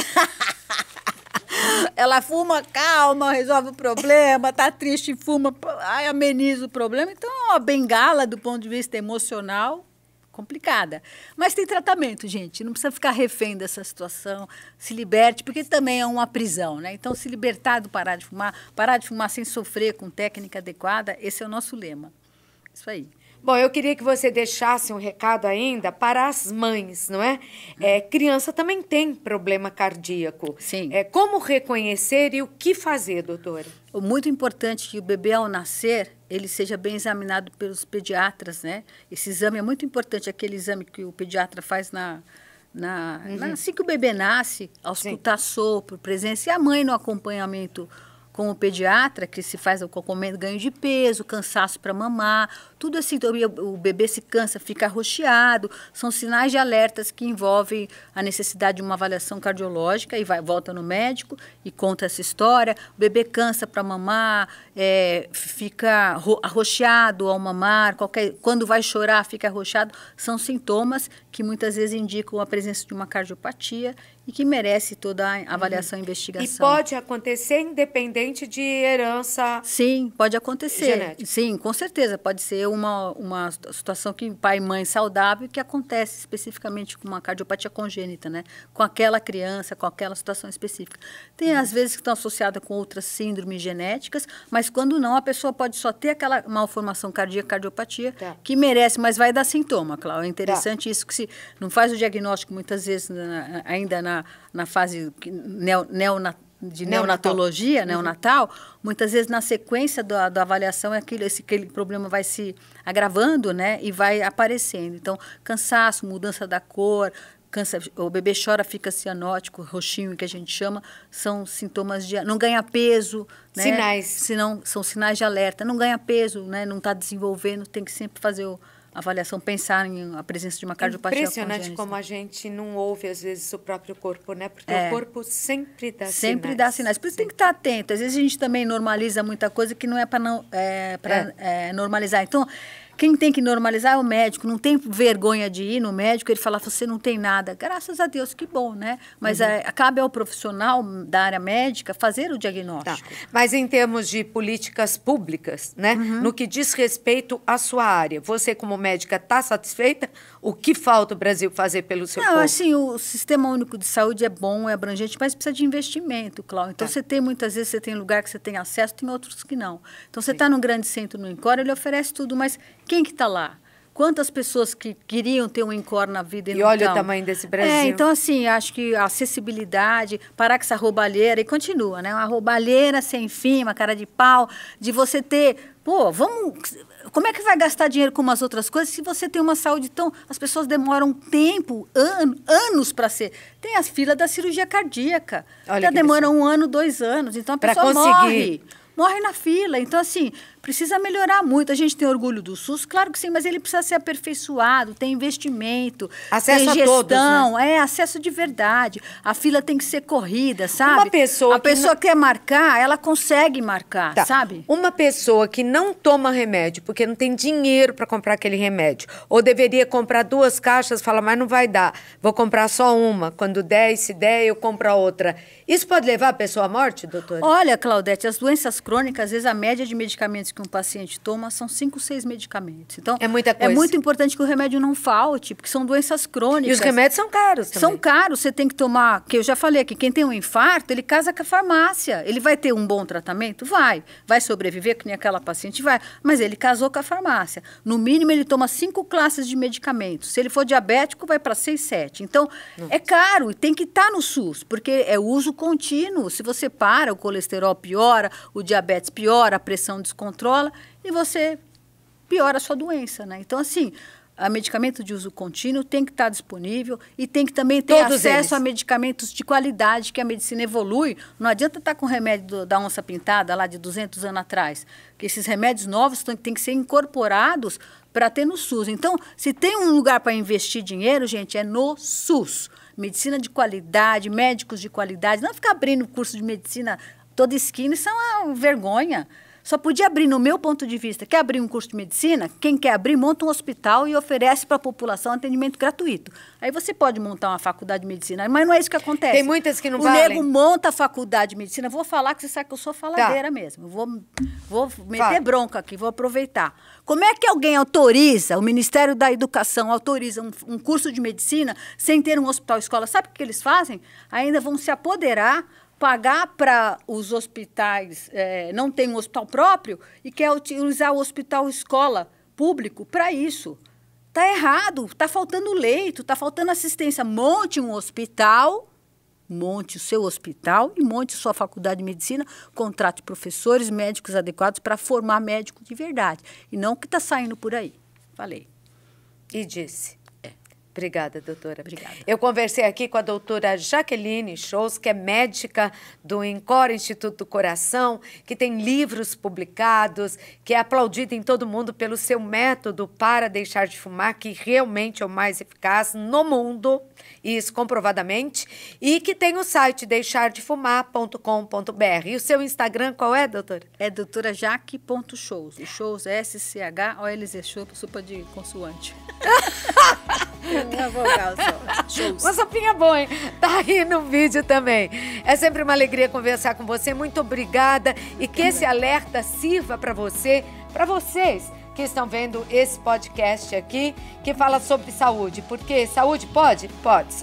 Ela fuma, calma, resolve o problema, tá triste, fuma, ai, ameniza o problema. Então, é uma bengala do ponto de vista emocional complicada. Mas tem tratamento, gente. Não precisa ficar refém dessa situação. Se liberte, porque também é uma prisão, né? Então, se libertar do parar de fumar sem sofrer, com técnica adequada, esse é o nosso lema. Isso aí. Bom, eu queria que você deixasse um recado ainda para as mães, não é? Criança também tem problema cardíaco. Sim. Como reconhecer e o que fazer, doutora? Muito importante que o bebê, ao nascer, ele seja bem examinado pelos pediatras, né? Esse exame é muito importante, aquele exame que o pediatra faz assim que o bebê nasce, auscultar sopro, presença, e a mãe no acompanhamento com o pediatra, que se faz o acompanhamento, ganho de peso, cansaço para mamar, tudo assim, então, o bebê se cansa, fica arroxeado, são sinais de alertas que envolvem a necessidade de uma avaliação cardiológica, e volta no médico e conta essa história. O bebê cansa para mamar, fica arroxeado ao mamar, quando vai chorar fica arroxeado, são sintomas que muitas vezes indicam a presença de uma cardiopatia e que merece toda a avaliação e investigação. E pode acontecer independente de herança? Sim, pode acontecer. Genética. Sim, com certeza. Pode ser uma situação que pai e mãe saudável, que acontece especificamente com uma cardiopatia congênita, né? Com aquela criança, com aquela situação específica. Tem, às vezes, que estão associadas com outras síndromes genéticas, mas quando não, a pessoa pode só ter aquela malformação cardíaca, cardiopatia, que merece, mas vai dar sintoma, Cláudia. É interessante isso, que se não faz o diagnóstico, muitas vezes, ainda na fase de neonatologia, neonatal, muitas vezes na sequência da avaliação aquele problema vai se agravando, né, e vai aparecendo. Então, cansaço, mudança da cor, o bebê chora, fica cianótico, roxinho, que a gente chama, são sintomas de... Não ganha peso, né? Sinais. São sinais de alerta. Não ganha peso, né? Não está desenvolvendo, tem que sempre fazer a avaliação, pensar em a presença de uma cardiopatia congênita. Impressionante como a gente não ouve, às vezes, o próprio corpo, né? Porque o corpo sempre dá sinais. Sempre dá sinais. Por isso tem que estar atento. Às vezes a gente também normaliza muita coisa que não é para normalizar. Então, quem tem que normalizar é o médico. Não tem vergonha de ir no médico e ele falar, você não tem nada. Graças a Deus, que bom, né? Mas cabe ao profissional da área médica fazer o diagnóstico. Tá. Mas em termos de políticas públicas, né? No que diz respeito à sua área, você como médica está satisfeita? O que falta o Brasil fazer pelo seu povo? Assim, o Sistema Único de Saúde é bom, é abrangente, mas precisa de investimento, Cláudia. Então, muitas vezes, você tem lugar que você tem acesso, tem outros que não. Então, você está num grande centro, no INCOR, ele oferece tudo, mas quem que está lá? Quantas pessoas que queriam ter um INCOR na vida e não olha estão? O tamanho desse Brasil. Então, assim, acho que a acessibilidade, parar com essa roubalheira, e continua, né? Uma roubalheira sem fim, uma cara de pau, de você ter... Como é que vai gastar dinheiro com umas outras coisas se você tem uma saúde tão... As pessoas demoram tempo, anos para ser... Tem as filas da cirurgia cardíaca. Já demora 1 ano, 2 anos. Então, a pessoa morre na fila. Então, assim, precisa melhorar muito. A gente tem orgulho do SUS, claro que sim, mas ele precisa ser aperfeiçoado, tem investimento, acesso tem gestão, a todos, né? Acesso de verdade. A fila tem que ser corrida, sabe? Uma pessoa a pessoa quer marcar, ela consegue marcar, sabe? Uma pessoa que não toma remédio porque não tem dinheiro para comprar aquele remédio, ou deveria comprar 2 caixas, fala, mas não vai dar, vou comprar só uma. Quando der, se der, eu compro a outra. Isso pode levar a pessoa à morte, doutora? Olha, Claudete, as doenças crônicas, às vezes a média de medicamentos que um paciente toma são 5, 6 medicamentos. Então, é muita coisa. É muito importante que o remédio não falte, porque são doenças crônicas. E os remédios são caros também. São caros, você tem que tomar, que eu já falei aqui, quem tem um infarto, ele casa com a farmácia. Ele vai ter um bom tratamento? Vai. Vai sobreviver, que nem aquela paciente? Vai. Mas ele casou com a farmácia. No mínimo, ele toma 5 classes de medicamentos. Se ele for diabético, vai para 6, 7. Então, é caro e tem que estar no SUS, porque é uso contínuo. Se você para, o colesterol piora, o diabetes piora, a pressão descontrola e você piora a sua doença, né? Então, assim, a medicamento de uso contínuo tem que estar disponível e tem que também ter acesso a medicamentos de qualidade, que a medicina evolui. Não adianta estar com o remédio da onça pintada lá de 200 anos atrás, que esses remédios novos têm que ser incorporados para ter no SUS. Então, se tem um lugar para investir dinheiro, gente, é no SUS. Medicina de qualidade, médicos de qualidade. Não ficar abrindo curso de medicina toda esquina, isso é uma vergonha. Só podia abrir, no meu ponto de vista, quer abrir um curso de medicina? Quem quer abrir, monta um hospital e oferece para a população atendimento gratuito. Aí você pode montar uma faculdade de medicina, mas não é isso que acontece. Tem muitas que não valem. O nego monta a faculdade de medicina. Vou falar que você sabe que eu sou faladeira mesmo. Vou meter bronca aqui, vou aproveitar. Como é que alguém autoriza, o Ministério da Educação autoriza um curso de medicina sem ter um hospital-escola? Sabe o que eles fazem? Ainda vão se apoderar, pagar para os hospitais, não tem um hospital próprio, e quer utilizar o hospital-escola público para isso. Está errado, está faltando leito, está faltando assistência. Monte um hospital, monte o seu hospital e monte sua faculdade de medicina, contrate professores, médicos adequados para formar médico de verdade. E não o que está saindo por aí. Falei. E disse. Obrigada, doutora. Obrigada. Eu conversei aqui com a doutora Jaqueline Scholz, que é médica do INCOR, Instituto do Coração, que tem livros publicados, que é aplaudida em todo mundo pelo seu método para deixar de fumar, que realmente é o mais eficaz no mundo, isso comprovadamente, e que tem o site deixardefumar.com.br. E o seu Instagram qual é, doutora? É doutorajaque.scholz. O Scholz é SCHOLZ, sopa de consoante. Minha vogal só. Uma sopinha boa, hein? Tá aí no vídeo também. É sempre uma alegria conversar com você. Muito obrigada. E que esse alerta sirva para você, para vocês que estão vendo esse podcast aqui, que fala sobre saúde. Porque saúde pode? Pode.